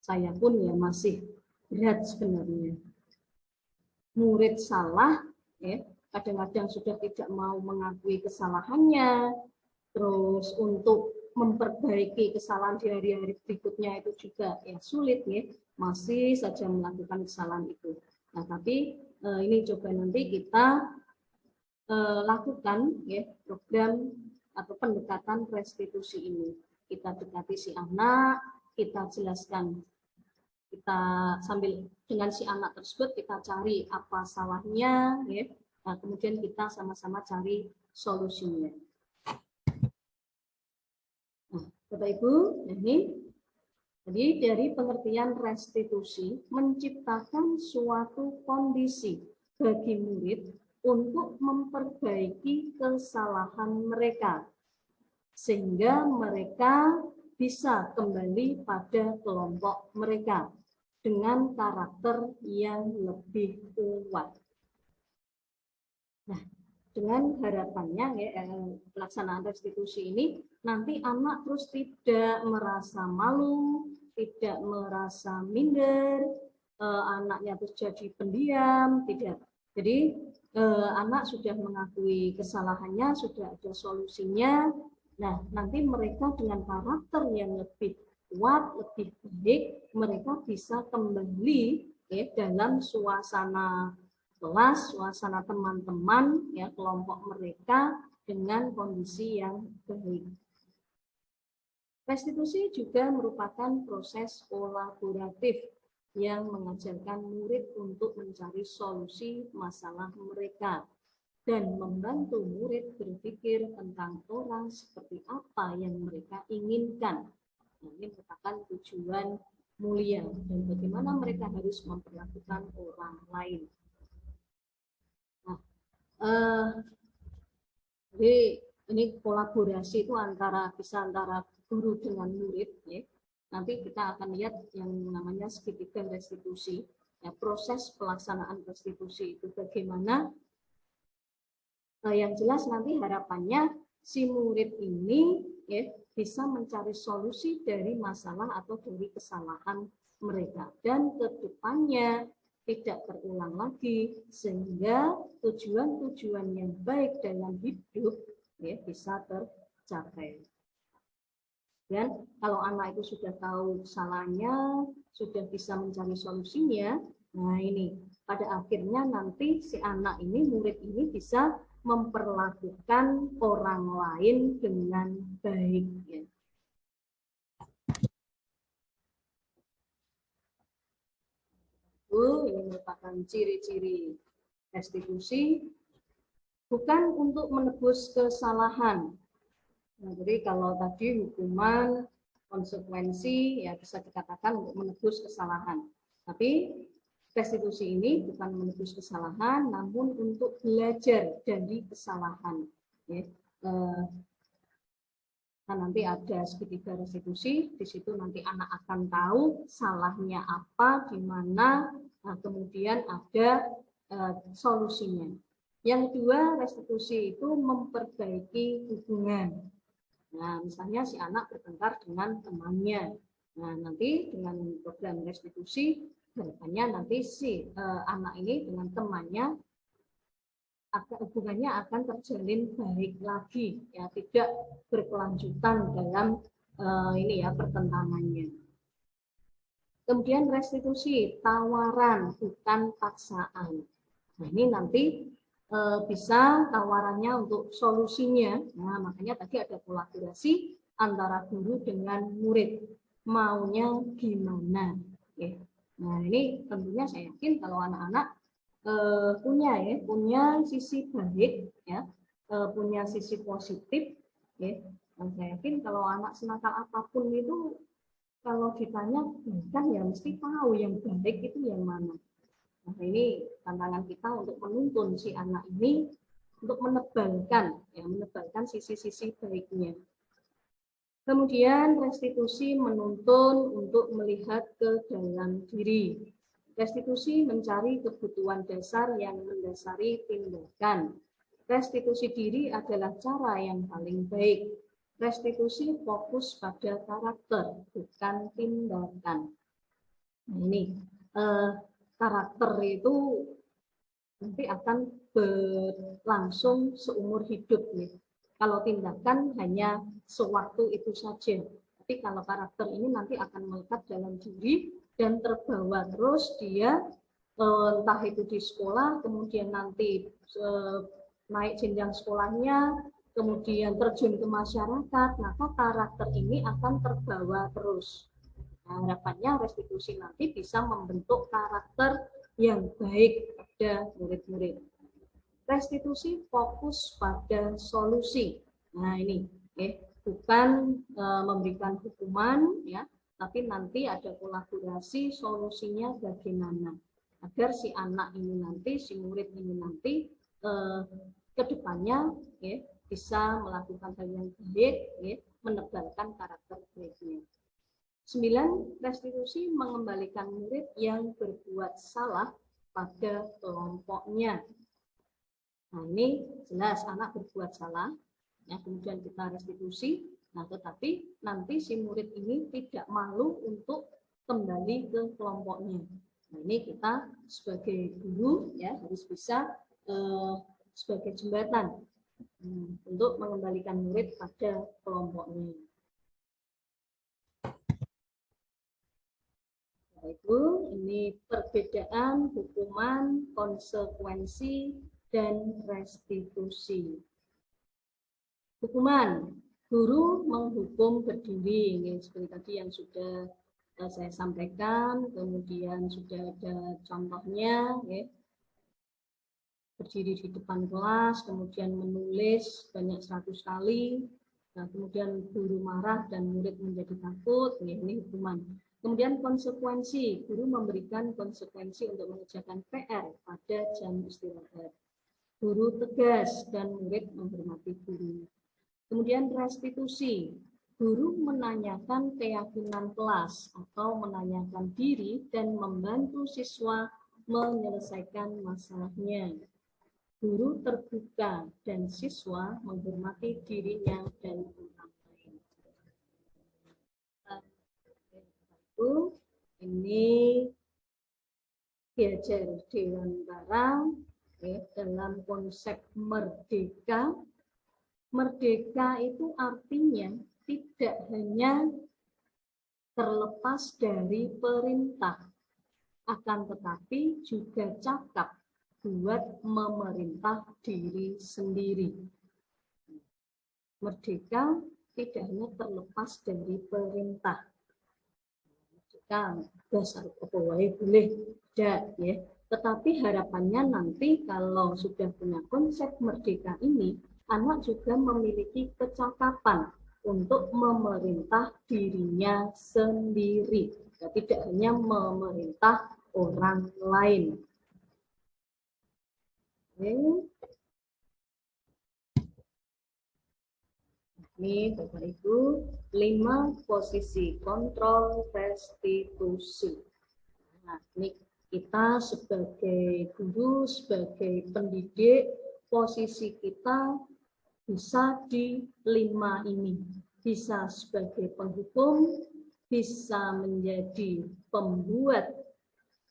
saya pun ya masih berat sebenarnya. Murid salah, ya, kadang-kadang sudah tidak mau mengakui kesalahannya, terus untuk memperbaiki kesalahan di hari-hari berikutnya itu juga ya sulit ya, masih saja melakukan kesalahan itu. Nah, tapi ini coba nanti kita lakukan ya program atau pendekatan restitusi ini. Kita dekati si anak, kita jelaskan, kita sambil dengan si anak tersebut kita cari apa salahnya ya. Nah, kemudian kita sama-sama cari solusinya. Nah, Bapak Ibu, ini jadi dari pengertian restitusi menciptakan suatu kondisi bagi murid untuk memperbaiki kesalahan mereka sehingga mereka bisa kembali pada kelompok mereka dengan karakter yang lebih kuat. Nah, dengan harapannya ya, pelaksanaan restitusi ini nanti anak terus tidak merasa malu, tidak merasa minder, anaknya terus jadi pendiam, tidak. Jadi anak sudah mengakui kesalahannya, sudah ada solusinya. Nah, nanti mereka dengan karakter yang lebih kuat, lebih baik, mereka bisa kembali ya, dalam suasana kelas, suasana teman-teman, ya kelompok mereka dengan kondisi yang baik. Restitusi juga merupakan proses kolaboratif yang mengajarkan murid untuk mencari solusi masalah mereka dan membantu murid berpikir tentang orang seperti apa yang mereka inginkan. Nah, ini merupakan tujuan mulia dan bagaimana mereka harus memperlakukan orang lain. Nah, jadi ini kolaborasi itu bisa antara guru dengan murid, ya. Nanti kita akan lihat yang namanya segitiga restitusi, ya, proses pelaksanaan restitusi itu bagaimana. Yang jelas nanti harapannya si murid ini, ya, bisa mencari solusi dari masalah atau dari kesalahan mereka dan kedepannya tidak terulang lagi sehingga tujuan-tujuan yang baik dalam hidup, ya, bisa tercapai. Dan kalau anak itu sudah tahu kesalahannya, sudah bisa mencari solusinya, nah ini pada akhirnya nanti si anak ini, murid ini bisa memperlakukan orang lain dengan baik. Ya. Ini merupakan ciri-ciri restitusi, bukan untuk menebus kesalahan. Nah, jadi kalau tadi hukuman, konsekuensi, ya bisa dikatakan untuk menebus kesalahan. Tapi restitusi ini bukan menebus kesalahan, namun untuk belajar dari kesalahan. Ya. Nah, nanti ada segitiga restitusi, di situ nanti anak akan tahu salahnya apa, di mana, nah, kemudian ada solusinya. Yang kedua, restitusi itu memperbaiki hubungan. Nah, misalnya si anak bertengkar dengan temannya. Nah, nanti dengan program restitusi, harapannya nanti si anak ini dengan temannya hubungannya akan terjalin baik lagi, ya, tidak berkelanjutan dalam ini ya pertentangannya. Kemudian restitusi, tawaran bukan paksaan. Nah, ini nanti bisa tawarannya untuk solusinya. Nah, makanya tadi ada kolaborasi antara guru dengan murid. Maunya gimana? Oke. Nah, ini tentunya saya yakin kalau anak-anak punya sisi baik, ya, punya sisi positif, ya. Dan saya yakin kalau anak senakal apapun itu kalau ditanya kan ya mesti tahu yang baik itu yang mana. Nah, ini tantangan kita untuk menuntun si anak ini untuk menebalkan sisi-sisi baiknya. Kemudian restitusi menuntun untuk melihat ke dalam diri. Restitusi mencari kebutuhan dasar yang mendasari tindakan. Restitusi diri adalah cara yang paling baik. Restitusi fokus pada karakter, bukan tindakan. Nah, ini karakter itu nanti akan berlangsung seumur hidup, nih. Kalau tindakan hanya sewaktu itu saja, tapi kalau karakter ini nanti akan melekat dalam diri dan terbawa terus dia, entah itu di sekolah, kemudian nanti naik jenjang sekolahnya, kemudian terjun ke masyarakat, maka karakter ini akan terbawa terus. Nah, harapannya restitusi nanti bisa membentuk karakter yang baik pada murid-murid. Restitusi fokus pada solusi. Nah, ini bukan memberikan hukuman, ya, tapi nanti ada kolaborasi solusinya bagaimana agar si anak ini nanti, si murid ini nanti ke depannya, ya, bisa melakukan hal yang baik, ya, menebalkan karakter baiknya. 9. Restitusi mengembalikan murid yang berbuat salah pada kelompoknya. Nah, ini jelas anak berbuat salah, ya, kemudian kita restitusi, nah tetapi nanti si murid ini tidak malu untuk kembali ke kelompoknya. Nah, ini kita sebagai guru, ya, harus bisa sebagai jembatan untuk mengembalikan murid pada kelompoknya. Itu ini Ini perbedaan hukuman, konsekuensi, dan restitusi. Hukuman, guru menghukum berdiri, ini seperti tadi yang sudah saya sampaikan, kemudian sudah ada contohnya, ya. Berdiri di depan kelas, kemudian menulis banyak 100 kali, nah, kemudian guru marah dan murid menjadi takut, ya, ini hukuman. Kemudian konsekuensi, guru memberikan konsekuensi untuk mengerjakan PR pada jam istirahat. Guru tegas dan murid menghormati guru. Kemudian restitusi, guru menanyakan keyakinan kelas atau menanyakan diri dan membantu siswa menyelesaikan masalahnya. Guru terbuka dan siswa menghormati dirinya dan orang lain. Ini Ki-Hajar Dewantara dalam konsep merdeka. Merdeka itu artinya tidak hanya terlepas dari perintah, akan tetapi juga cakap buat memerintah diri sendiri. Merdeka tidak hanya terlepas dari perintah. Merdeka dasar boleh tidak, ya. Tetapi harapannya nanti kalau sudah punya konsep merdeka ini, anak juga memiliki kecakapan untuk memerintah dirinya sendiri. Ya, tidak hanya memerintah orang lain. Ini Bapak Ibu, 5 posisi kontrol restitusi. Nah, ini kita sebagai guru, sebagai pendidik, posisi kita bisa di 5 ini. Bisa sebagai penghukum, bisa menjadi pembuat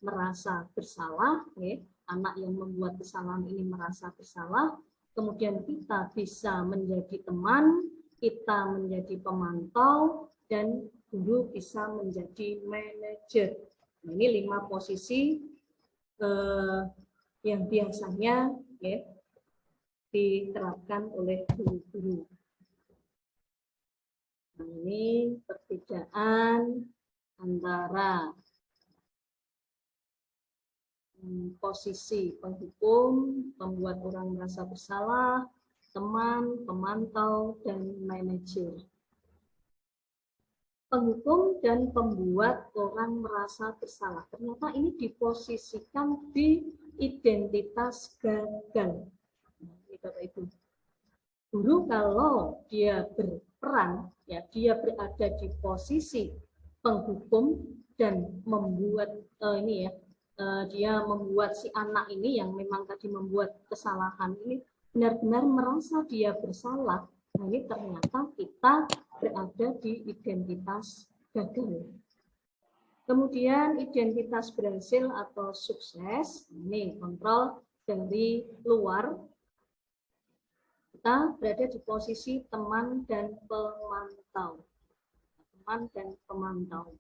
merasa bersalah, ya. Anak yang membuat kesalahan ini merasa bersalah, kemudian kita bisa menjadi teman, kita menjadi pemantau, dan guru bisa menjadi manajer. Nah, ini 5 posisi yang biasanya, ya, diterapkan oleh guru-guru. Nah, ini perbedaan antara posisi penghukum, pembuat orang merasa bersalah, teman, pemantau, dan manajer. Penghukum dan pembuat orang merasa bersalah. Ternyata ini diposisikan di identitas gagal. Bapak Ibu. Guru kalau dia berperan, ya, dia berada di posisi penghukum dan membuat dia membuat si anak ini yang memang tadi membuat kesalahan ini benar-benar merasa dia bersalah. Nah, ini ternyata kita berada di identitas gagal. Kemudian identitas berhasil atau sukses, ini kontrol dari luar. Kita berada di posisi teman dan pemantau. Teman dan pemantau.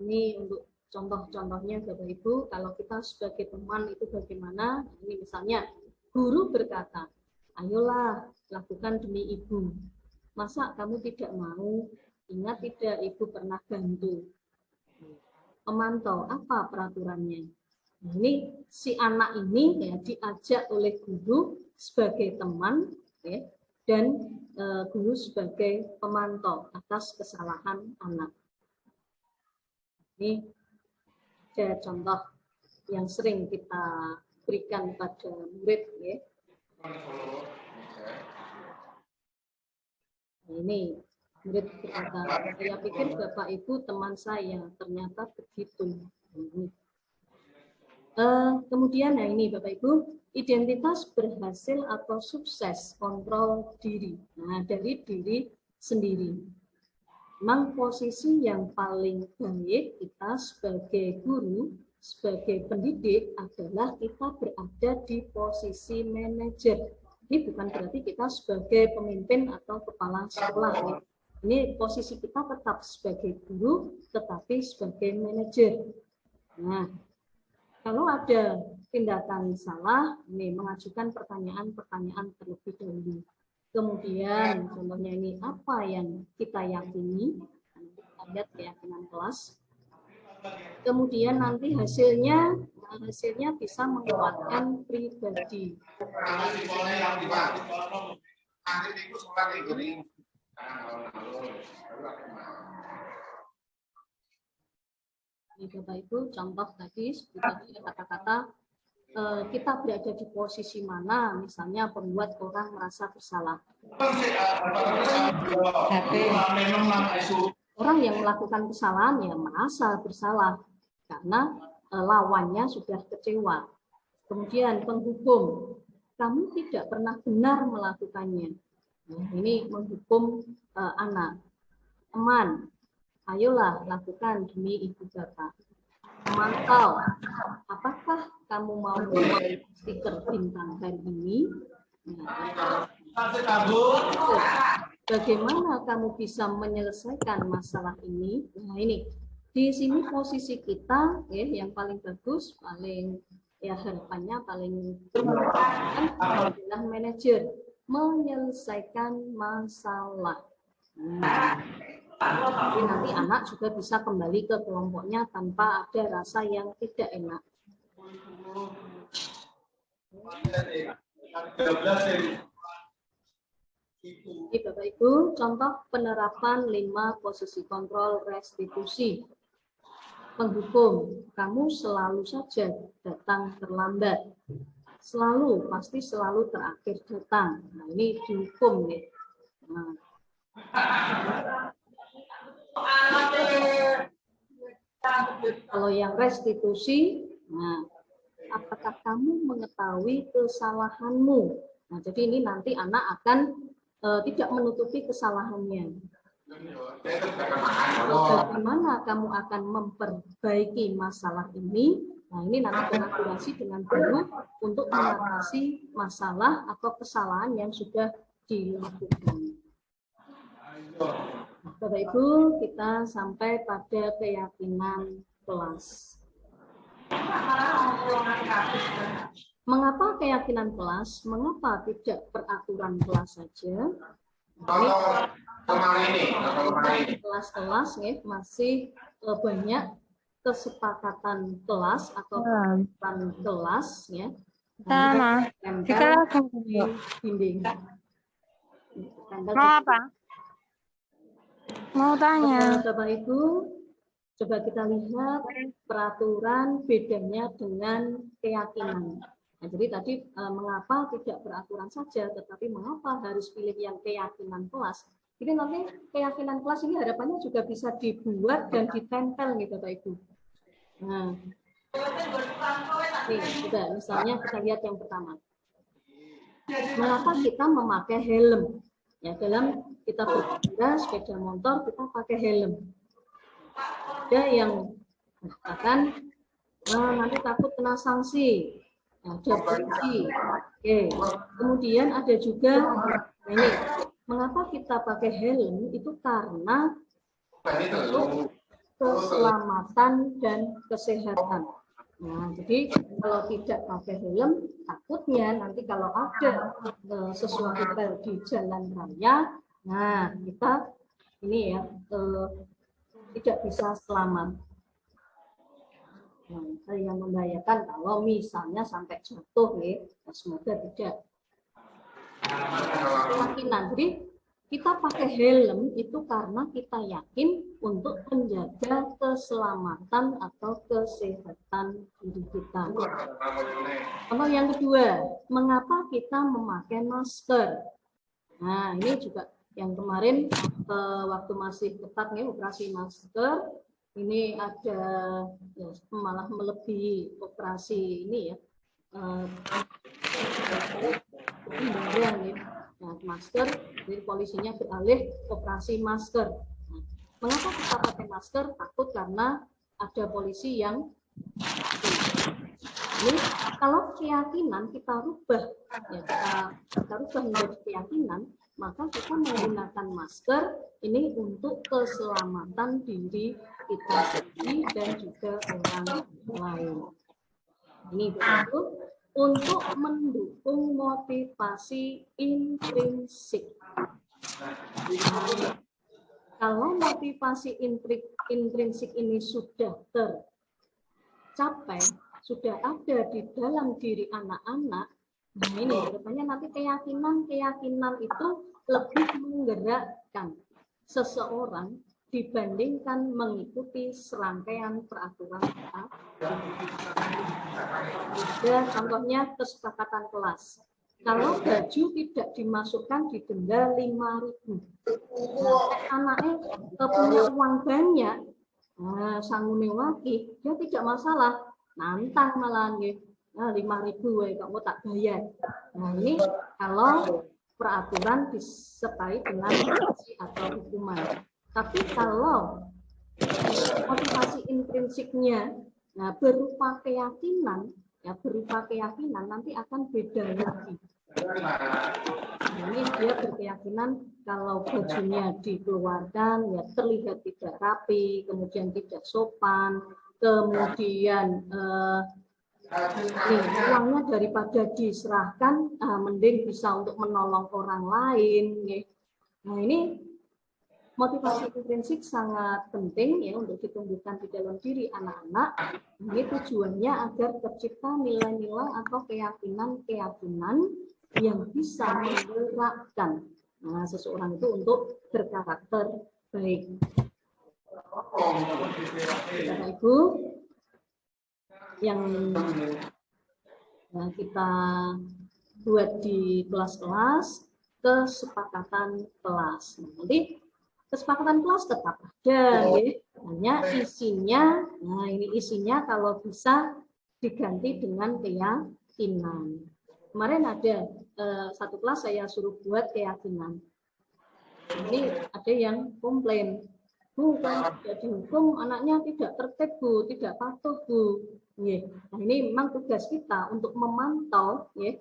Ini untuk contoh-contohnya Bapak Ibu, kalau kita sebagai teman itu bagaimana? Ini misalnya guru berkata, ayolah lakukan demi ibu. Masa kamu tidak mau? Ingat tidak ibu pernah bantu. Pemantau, apa peraturannya? Nah, ini si anak ini, ya, diajak oleh guru sebagai teman, ya, dan guru sebagai pemantau atas kesalahan anak. Ini ada contoh yang sering kita berikan pada murid, ya. Ini murid berkata, saya pikir Bapak Ibu teman saya, ternyata begitu. Kemudian, nah ini Bapak Ibu, identitas berhasil atau sukses, kontrol diri. Nah, dari diri sendiri. Memang posisi yang paling baik kita sebagai guru, sebagai pendidik adalah kita berada di posisi manajer. Ini bukan berarti kita sebagai pemimpin atau kepala sekolah, ya. Ini posisi kita tetap sebagai guru, tetapi sebagai manajer. Nah, kalau ada tindakan salah, ini mengajukan pertanyaan-pertanyaan terlebih dahulu. Kemudian, contohnya ini apa yang kita yakini, kita lihat keyakinan kelas. Kemudian nanti hasilnya bisa menguatkan pribadi. Ini Bapak Ibu, contoh tadi seperti kata-kata kita berada di posisi mana, misalnya membuat orang merasa bersalah. Orang yang melakukan kesalahan ya merasa bersalah karena lawannya sudah kecewa. Kemudian penghukum, kamu tidak pernah benar melakukannya. Nah, ini menghukum anak. Teman, ayolah lakukan demi ibu bapak. Memantau, apakah kamu mau membuat stiker bintang hari ini? Nah, bagaimana kamu bisa menyelesaikan masalah ini? Nah, ini di sini posisi kita ya yang paling bagus, paling ya harapannya paling adalah manajer menyelesaikan masalah. Tapi nanti anak juga bisa kembali ke kelompoknya tanpa ada rasa yang tidak enak. Ini Bapak Ibu, contoh penerapan 5 posisi kontrol restitusi. Penghukum, kamu selalu saja datang terlambat. Selalu, pasti selalu terakhir datang. Nah, ini dihukum ya. Nah. Kalau yang restitusi, nah, apakah kamu mengetahui kesalahanmu? Nah, jadi ini nanti anak akan tidak menutupi kesalahannya. Bagaimana kamu akan memperbaiki masalah ini? Nah, ini nanti kolaborasi dengan guru untuk mengatasi masalah atau kesalahan yang sudah dilakukan. Bapak Ibu, kita sampai pada keyakinan kelas. Mengapa keyakinan kelas? Mengapa tidak peraturan kelas saja? Kelas-kelas ya, masih banyak kesepakatan kelas atau peraturan kelas ya. Sama. Dinding. Mau apa? Mau tanya. Bapak Ibu, coba kita lihat peraturan bedanya dengan keyakinan. Nah, jadi tadi mengapa tidak peraturan saja, tetapi mengapa harus pilih yang keyakinan kelas? Jadi nanti keyakinan kelas ini harapannya juga bisa dibuat dan ditempel nih Bapak Ibu. Nah, nih, sudah, misalnya kita lihat yang pertama. Mengapa kita memakai helm? Ya, dalam kita berkendara sepeda motor kita pakai helm. Ada yang mengatakan nanti takut kena sanksi. Ada polisi. Oke. Kemudian ada juga ini, mengapa kita pakai helm itu karena untuk keselamatan dan kesehatan. Nah, jadi kalau tidak pakai helm, takutnya nanti kalau ada sesuatu di jalan raya, nah kita ini ya tidak bisa selamat. Nah, yang membahayakan kalau misalnya sampai jatuh ya, semoga tidak. Keyakinan, jadi kita pakai helm itu karena kita yakin untuk menjaga keselamatan atau kesehatan diri kita. Contoh yang kedua, mengapa kita memakai masker? Nah, ini juga yang kemarin waktu masih ketat nih operasi masker, ini ada ya, malah melebihi operasi ini ya. Kendaraan ya. Nah, masker, jadi polisinya beralih operasi masker. Nah, mengapa kita pakai masker? Takut karena ada polisi yang ini kalau keyakinan kita rubah, ya kita rubah menjadi keyakinan. maka kita menggunakan masker ini untuk keselamatan diri kita sendiri dan juga orang lain. Ini begitu untuk mendukung motivasi intrinsik. Kalau motivasi intrinsik ini sudah tercapai, sudah ada di dalam diri anak-anak, nah ini katanya nanti keyakinan itu lebih menggerakkan seseorang dibandingkan mengikuti serangkaian peraturan. Dan contohnya kesepakatan kelas. Kalau baju tidak dimasukkan didenda 5.000. Nah, anaknya punya uang banyak, nah, sangune waki, dia tidak masalah, nantang malah gitu. Nah, 5.000 kamu tak bayar. Nah, ini kalau peraturan disertai dengan sanksi atau hukuman. Tapi kalau motivasi intrinsiknya nah, berupa keyakinan nanti akan beda lagi. Ini dia berkeyakinan kalau bajunya dikeluarkan ya terlihat tidak rapi, kemudian tidak sopan, kemudian uangnya daripada diserahkan mending bisa untuk menolong orang lain. Nah ini motivasi intrinsik sangat penting ya untuk ditumbuhkan di dalam diri anak-anak. Ini tujuannya agar tercipta nilai-nilai atau keyakinan-keyakinan yang bisa menggerakkan seseorang itu untuk berkarakter baik. Bapak Ibu, yang kita buat di kelas-kelas kesepakatan kelas. Nanti kesepakatan kelas tetap ada, ya. Hanya isinya, nah ini isinya kalau bisa diganti dengan keyakinan. Kemarin ada satu kelas saya suruh buat keyakinan. Ini ada yang komplain, Bu, kalau tidak dihukum anaknya tidak tertib Bu, tidak patuh Bu. Nah ini memang tugas kita untuk memantau, ya,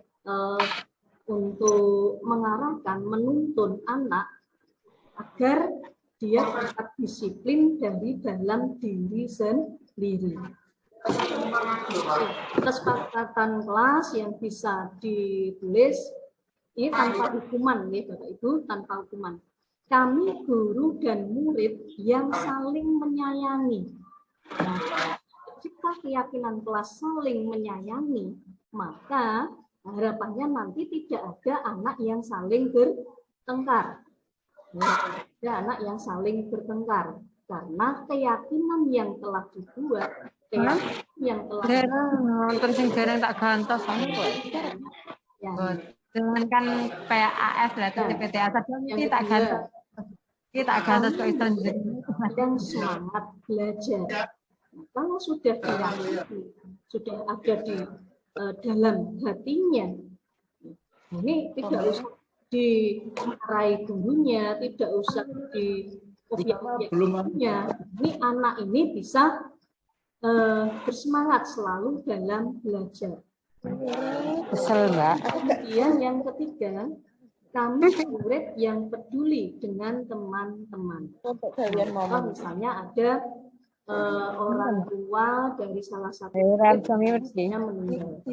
untuk mengarahkan, menuntun anak agar dia tetap disiplin dari dalam diri sendiri. Kesepakatan kelas yang bisa ditulis ini tanpa hukuman, ya Bapak Ibu, tanpa hukuman. Kami guru dan murid yang saling menyayangi. Nah, jika keyakinan kelas saling menyayangi, maka harapannya nanti tidak ada anak yang saling bertengkar. Ada anak yang saling bertengkar karena keyakinan yang telah dibuat, yang telah terus yang jarang tak gantos ya. Dengan kan PAS lah PTPTA saja kita gantos. Kita gantos kok itu dan semangat belajar. Nah, kalau sudah diyakini, sudah ada di dalam hatinya, ini tidak usah dimarahi gurunya, tidak usah diobjek-objeknya. Ini anak ini bisa bersemangat selalu dalam belajar. Kesel Mbak. Kemudian yang ketiga, kami murid yang peduli dengan teman-teman. Nah, misalnya ada orang tua dari salah satu muridnya meninggal.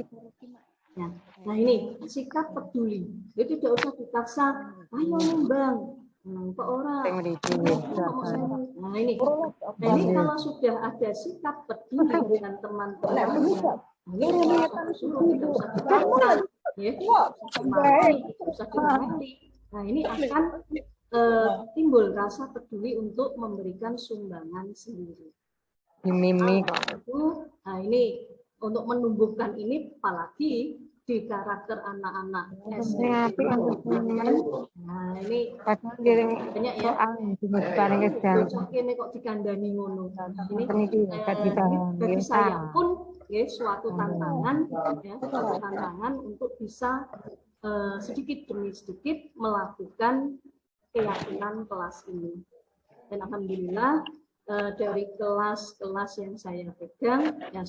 Nah ini sikap peduli, jadi tidak usah dipaksa, ayo nyumbang, kok orang. Nah ini kalau sudah ada sikap peduli dengan teman-teman, ini suruh tidak usah dipaksa, ya, tidak usah dimarahi. Nah ini akan timbul rasa peduli untuk memberikan sumbangan sendiri. Nah ini untuk menumbuhkan ini apalagi di karakter anak-anak SMP. Nah ini banyak ya. Ini kok dikandani ngono. Ini bagi saya pun ya suatu tantangan, ya, suatu tantangan untuk bisa sedikit demi sedikit melakukan keyakinan kelas ini. Dan alhamdulillah dari kelas-kelas yang saya pegang yang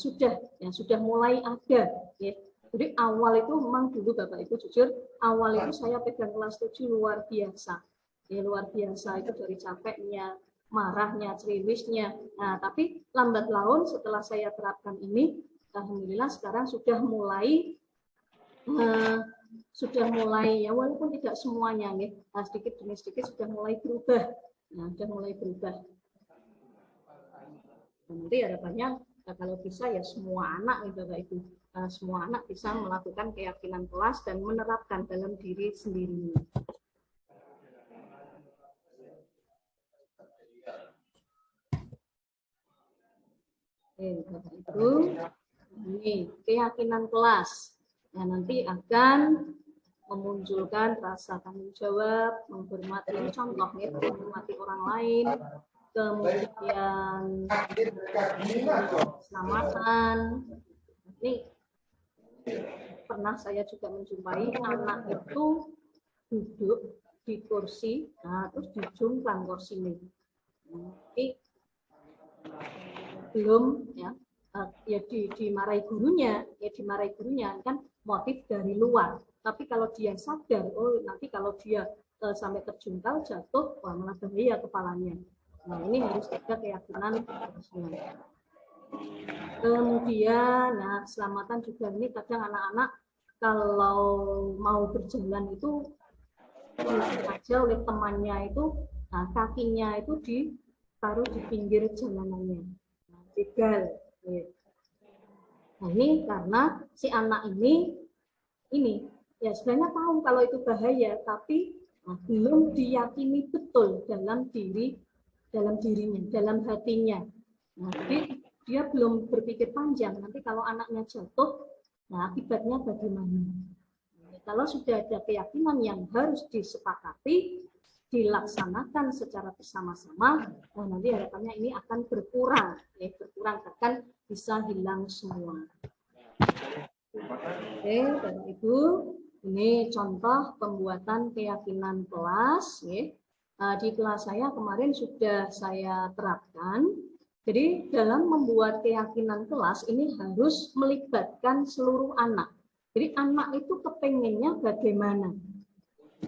sudah mulai ada, ya, Jadi awal itu memang dulu Bapak Ibu jujur, awal itu saya pegang kelas 7 luar biasa. Ya luar biasa itu dari capeknya, marahnya, ceriwisnya. Nah, tapi lambat laun setelah saya terapkan ini, alhamdulillah sekarang sudah mulai ya walaupun tidak semuanya ya, sedikit demi sedikit sudah mulai berubah. Nah, sudah mulai berubah. Nanti harapannya kalau bisa ya semua anak gitu Bapak Ibu. Semua anak bisa melakukan keyakinan kelas dan menerapkan dalam diri sendiri. Oke, Bapak Ibu, ini keyakinan kelas. Nah, nanti akan memunculkan rasa tanggung jawab, menghormati contoh ya, menghormati orang lain, kemudian keselamatan. Ini pernah saya juga menjumpai anak itu duduk di kursi, nah terus dijungklang kursi ini. Ini belum ya dimarahi gurunya, kan motif dari luar. Tapi kalau dia sadar, oh nanti kalau dia sampai terjungkal jatuh, wah malah bahaya kepalanya. Nah ini harus ada keyakinan. Kemudian, nah keselamatan juga ini kadang anak-anak kalau mau berjalan itu disengaja oleh temannya itu, nah kakinya itu ditaruh di pinggir jalanannya, nah, begal. Nah ini karena si anak ini ya sebenarnya tahu kalau itu bahaya, tapi belum diyakini betul dalam dirinya, dalam hatinya. Nah, jadi dia belum berpikir panjang, nanti kalau anaknya jatuh, nah akibatnya bagaimana? Kalau sudah ada keyakinan yang harus disepakati, dilaksanakan secara bersama-sama, nah nanti harapannya ini akan berkurang, bahkan bisa hilang semua. Oke, Bapak Ibu, ini contoh pembuatan keyakinan kelas. Di kelas saya kemarin sudah saya terapkan. Jadi dalam membuat keyakinan kelas ini harus melibatkan seluruh anak. Jadi anak itu kepengennya bagaimana?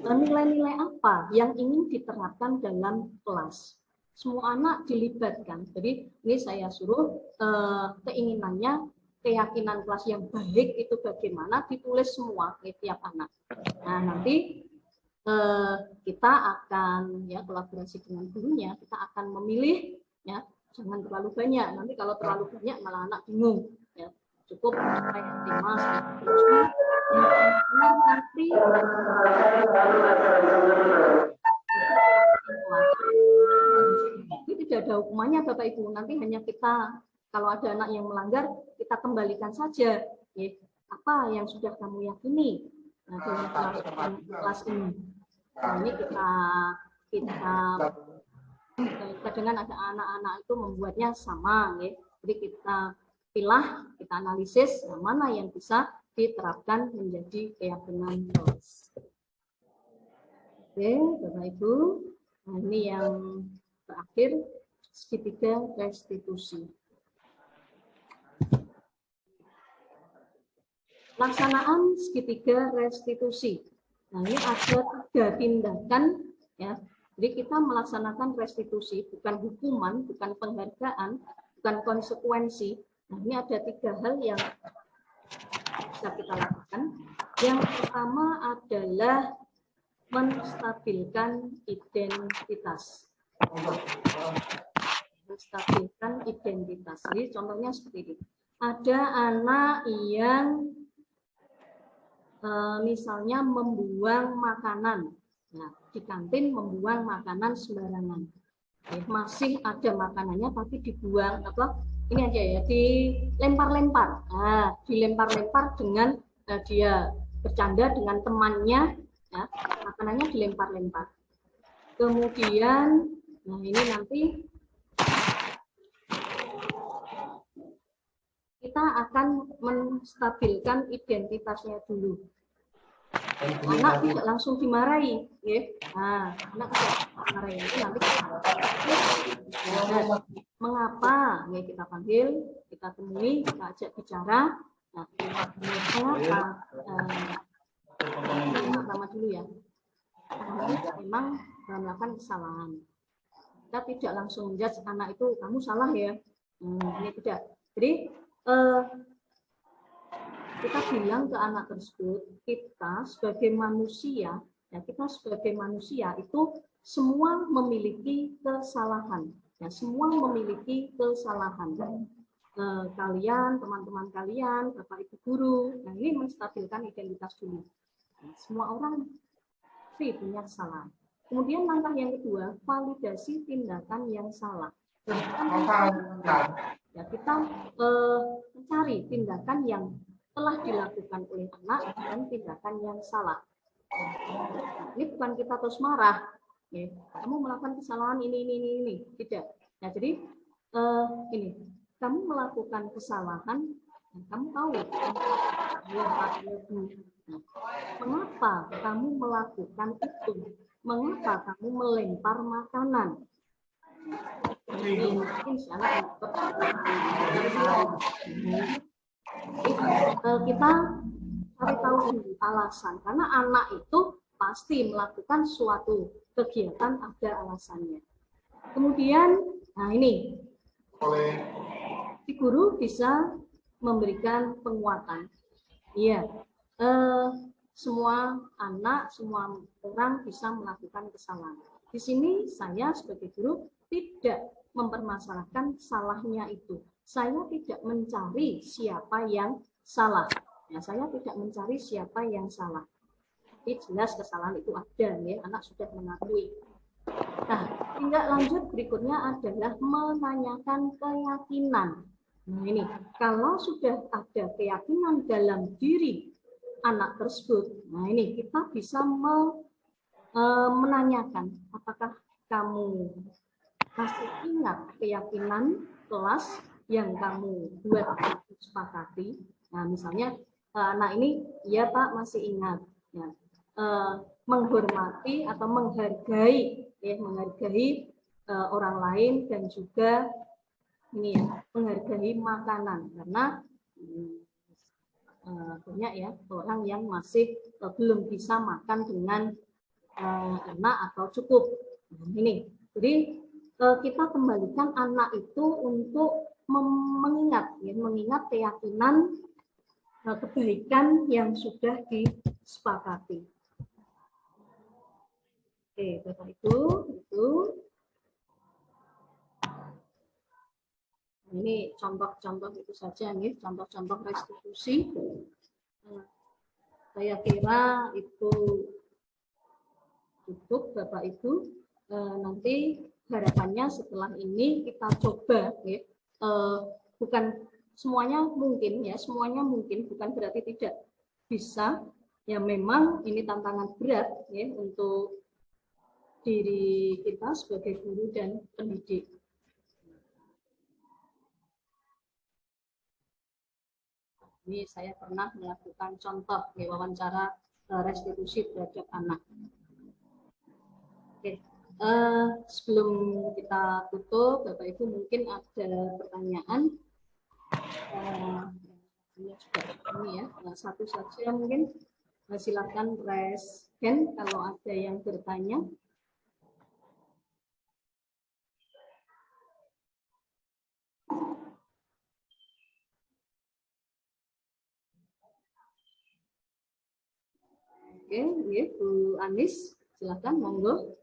Nilai-nilai apa yang ingin diterapkan dalam kelas? Semua anak dilibatkan. Jadi ini saya suruh keinginannya, keyakinan kelas yang baik itu bagaimana, ditulis semua ke tiap anak. Nah nanti kita akan ya kolaborasi dengan gurunya, kita akan memilih ya. Jangan terlalu banyak, nanti kalau terlalu banyak malah anak bingung. Ya, cukup kayak 5 sampai 7. Nanti ini tidak ada hukumannya Bapak Ibu. Nanti hanya kita kalau ada anak yang melanggar kita kembalikan saja. Ya, apa yang sudah kamu yakini dalam kelas ini? Nah, ini kita kadang ada anak-anak itu membuatnya sama, ya. Jadi kita pilah, kita analisis mana yang bisa diterapkan menjadi keyakinan kelas. Oke, Bapak Ibu, nah ini yang terakhir segitiga restitusi. Pelaksanaan segitiga restitusi. Nah ini ada 3 tindakan ya. Jadi kita melaksanakan restitusi, bukan hukuman, bukan penghargaan, bukan konsekuensi. Nah, ini ada 3 hal yang bisa kita lakukan. Yang pertama adalah menstabilkan identitas. Menstabilkan identitas. Jadi contohnya seperti ini. Ada anak yang misalnya membuang makanan. Nah, di kantin membuang makanan sembarangan. Masih ada makanannya tapi dibuang ini aja ya, dilempar-lempar. Nah, dilempar-lempar dengan dia bercanda dengan temannya, ya, makanannya dilempar-lempar. Kemudian, nah ini nanti kita akan menstabilkan identitasnya dulu. Anak tidak langsung dimarahi, ya. Nah, anak tidak dimarahi itu nanti mengapa? Ya kita panggil, kita temui, kita ajak bicara. Nah, mengapa yang pertama dulu ya, memang melakukan kesalahan. Kita tidak langsung menjudge anak itu kamu salah ya, ini tidak. Jadi kita bilang ke anak tersebut, kita sebagai manusia, ya kita sebagai manusia itu semua memiliki kesalahan, ya semua memiliki kesalahan. Kalian, teman-teman kalian, bapak ibu guru, nah ini menstabilkan identitas dulu. Nah, semua orang pasti punya kesalahan. Kemudian langkah yang kedua, validasi tindakan yang salah. Ya, kita mencari tindakan yang telah dilakukan oleh anak dan tindakan yang salah. Nah, ini bukan kita terus marah, ya, kamu melakukan kesalahan ini, tidak. Nah, jadi ini kamu melakukan kesalahan, kamu tahu mengapa kamu melakukan itu, mengapa kamu melempar makanan. Ini mungkin salah kita cari tahu alasan, karena anak itu pasti melakukan suatu kegiatan ada alasannya. Kemudian, nah ini si guru bisa memberikan penguatan. Iya, semua anak, semua orang bisa melakukan kesalahan. Di sini saya sebagai guru tidak mempermasalahkan salahnya itu. Saya tidak mencari siapa yang salah. Ya, saya tidak mencari siapa yang salah. Tapi jelas kesalahan itu ada, ya, anak sudah mengakui. Nah, tindak lanjut berikutnya adalah menanyakan keyakinan. Nah ini, kalau sudah ada keyakinan dalam diri anak tersebut, nah ini kita bisa menanyakan, apakah kamu masih ingat keyakinan kelas yang kamu buat sepakati? Nah misalnya anak ini, ya Pak masih ingat, ya, menghormati atau menghargai, ya, menghargai orang lain dan juga ini ya, menghargai makanan, karena banyak ya orang yang masih belum bisa makan dengan enak atau cukup. Ini, jadi kita kembalikan anak itu untuk mengingat, ya, mengingat keyakinan kebaikan yang sudah disepakati. Oke, Bapak Ibu, itu. Ini contoh-contoh itu saja nih, contoh-contoh restitusi. Saya kira itu cukup Bapak Ibu. Nanti harapannya setelah ini kita coba, ya, bukan semuanya mungkin, ya, semuanya mungkin, bukan berarti tidak bisa. Ya memang ini tantangan berat, ya, untuk diri kita sebagai guru dan pendidik. Ini saya pernah melakukan contoh, ya, wawancara restitusi terhadap anak. Oke, sebelum kita tutup, Bapak Ibu mungkin ada pertanyaan. Ini juga ini ya, satu saja mungkin. Silakan raise hand kalau ada yang bertanya. Oke, ya, Bu Anis, silakan, monggo.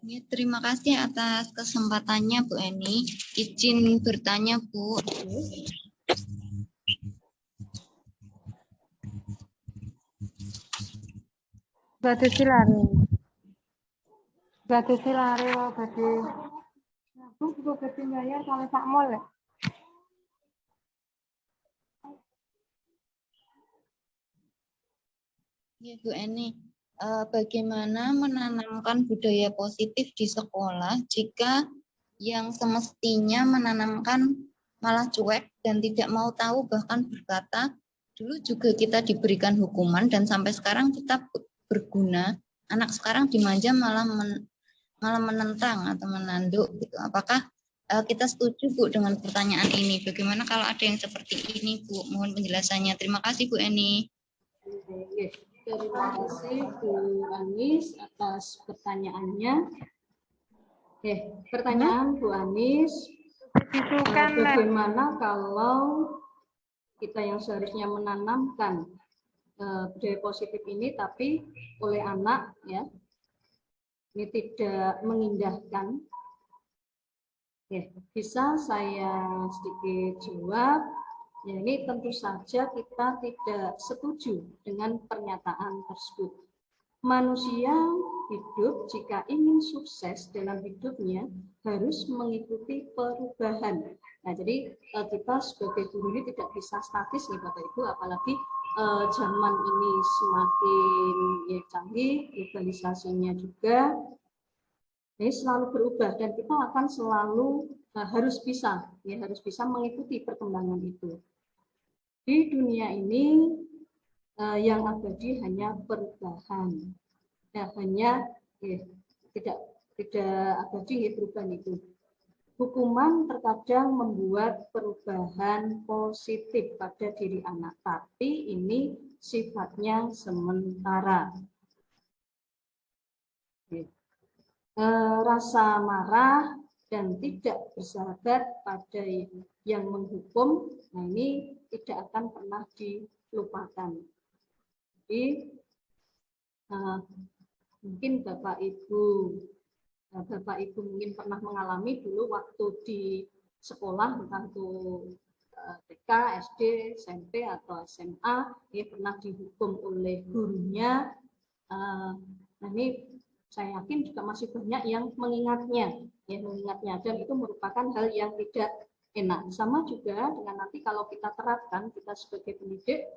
Ya, terima kasih atas kesempatannya Bu Eni. Izin bertanya Bu. Batu silare. Batu silare wae badhe. Aku juga badhe bayar kalau sak mall ya. Ya Bu Eni, bagaimana menanamkan budaya positif di sekolah jika yang semestinya menanamkan malah cuek dan tidak mau tahu, bahkan berkata, dulu juga kita diberikan hukuman dan sampai sekarang kita berguna, anak sekarang dimanja malah menentang atau menanduk gitu. Apakah kita setuju Bu dengan pertanyaan ini. Bagaimana kalau ada yang seperti ini Bu? Mohon penjelasannya. Terima kasih Bu Eni. Oke, terima kasih Bu Anis atas pertanyaannya. Oke, pertanyaan Bu Anis, bagaimana kalau kita yang seharusnya menanamkan budaya positif ini, tapi oleh anak ya, ini tidak mengindahkan. Oke, bisa saya sedikit jawab. Ya, ini tentu saja kita tidak setuju dengan pernyataan tersebut. Manusia hidup jika ingin sukses dalam hidupnya harus mengikuti perubahan. Nah, jadi kita sebagai guru ini tidak bisa statis nih Bapak Ibu, apalagi zaman ini semakin ya, canggih, globalisasinya juga ini selalu berubah dan kita akan selalu harus bisa mengikuti perkembangan itu. Di dunia ini yang abadi hanya perubahan, tidak abadi perubahan itu. Hukuman terkadang membuat perubahan positif pada diri anak, tapi ini sifatnya sementara. Rasa marah dan tidak bersahabat pada yang menghukum, nah ini tidak akan pernah dilupakan. Jadi mungkin Bapak Ibu mungkin pernah mengalami dulu waktu di sekolah, entah itu TK, SD, SMP atau SMA, ya pernah dihukum oleh gurunya. Nah ini saya yakin juga masih banyak yang mengingatnya dan itu merupakan hal yang tidak enak. Sama juga dengan nanti kalau kita terapkan, kita sebagai pendidik,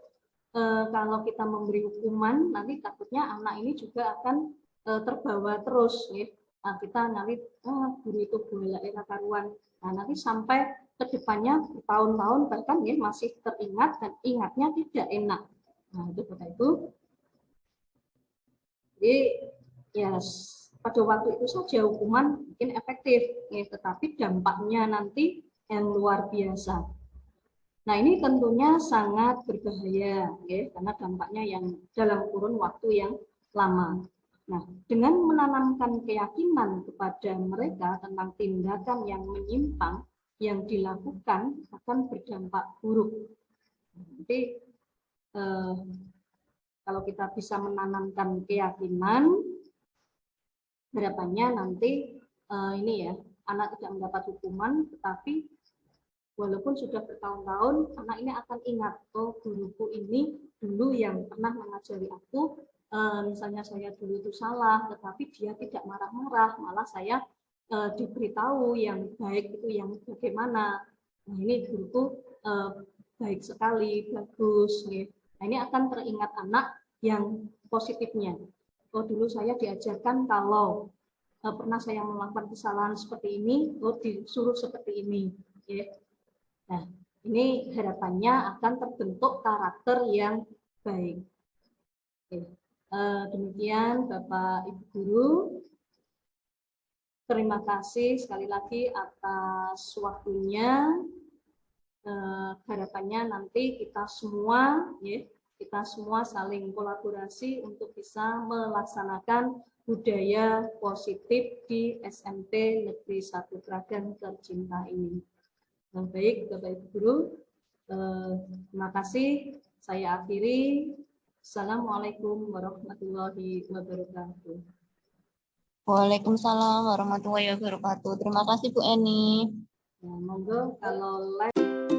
kalau kita memberi hukuman, nanti takutnya anak ini juga akan terbawa terus. Ya. Nah, kita nanti, guru itu boleh karuan. Nah, nanti sampai ke depannya bertahun-tahun bahkan ya masih teringat dan ingatnya tidak enak. Nah, itu Bapak Ibu. Jadi, ya pada waktu itu saja hukuman mungkin efektif, ya, tetapi dampaknya nanti yang luar biasa. Nah ini tentunya sangat berbahaya, ya, karena dampaknya yang dalam kurun waktu yang lama. Nah dengan menanamkan keyakinan kepada mereka tentang tindakan yang menyimpang yang dilakukan akan berdampak buruk. Jadi kalau kita bisa menanamkan keyakinan, harapannya nanti ini ya, anak tidak mendapat hukuman, tetapi walaupun sudah bertahun-tahun, anak ini akan ingat, oh guruku ini dulu yang pernah mengajari aku, misalnya saya dulu itu salah, tetapi dia tidak marah-marah, malah saya diberitahu yang baik itu yang bagaimana. Nah ini guruku baik sekali, bagus. Ya. Nah ini akan teringat anak yang positifnya. Oh dulu saya diajarkan kalau pernah saya melakukan kesalahan seperti ini, oh disuruh seperti ini. Ya. Nah, ini harapannya akan terbentuk karakter yang baik. Oke. Demikian Bapak Ibu Guru. Terima kasih sekali lagi atas waktunya. Harapannya nanti kita semua saling kolaborasi untuk bisa melaksanakan budaya positif di SMP Negeri 1 Kragan tercinta ini. Baik, Bapak Ibu Guru, terima kasih. Saya akhiri. Assalamualaikum warahmatullahi wabarakatuh. Waalaikumsalam warahmatullahi wabarakatuh. Terima kasih Bu Eni. Nah, monggo kalau live.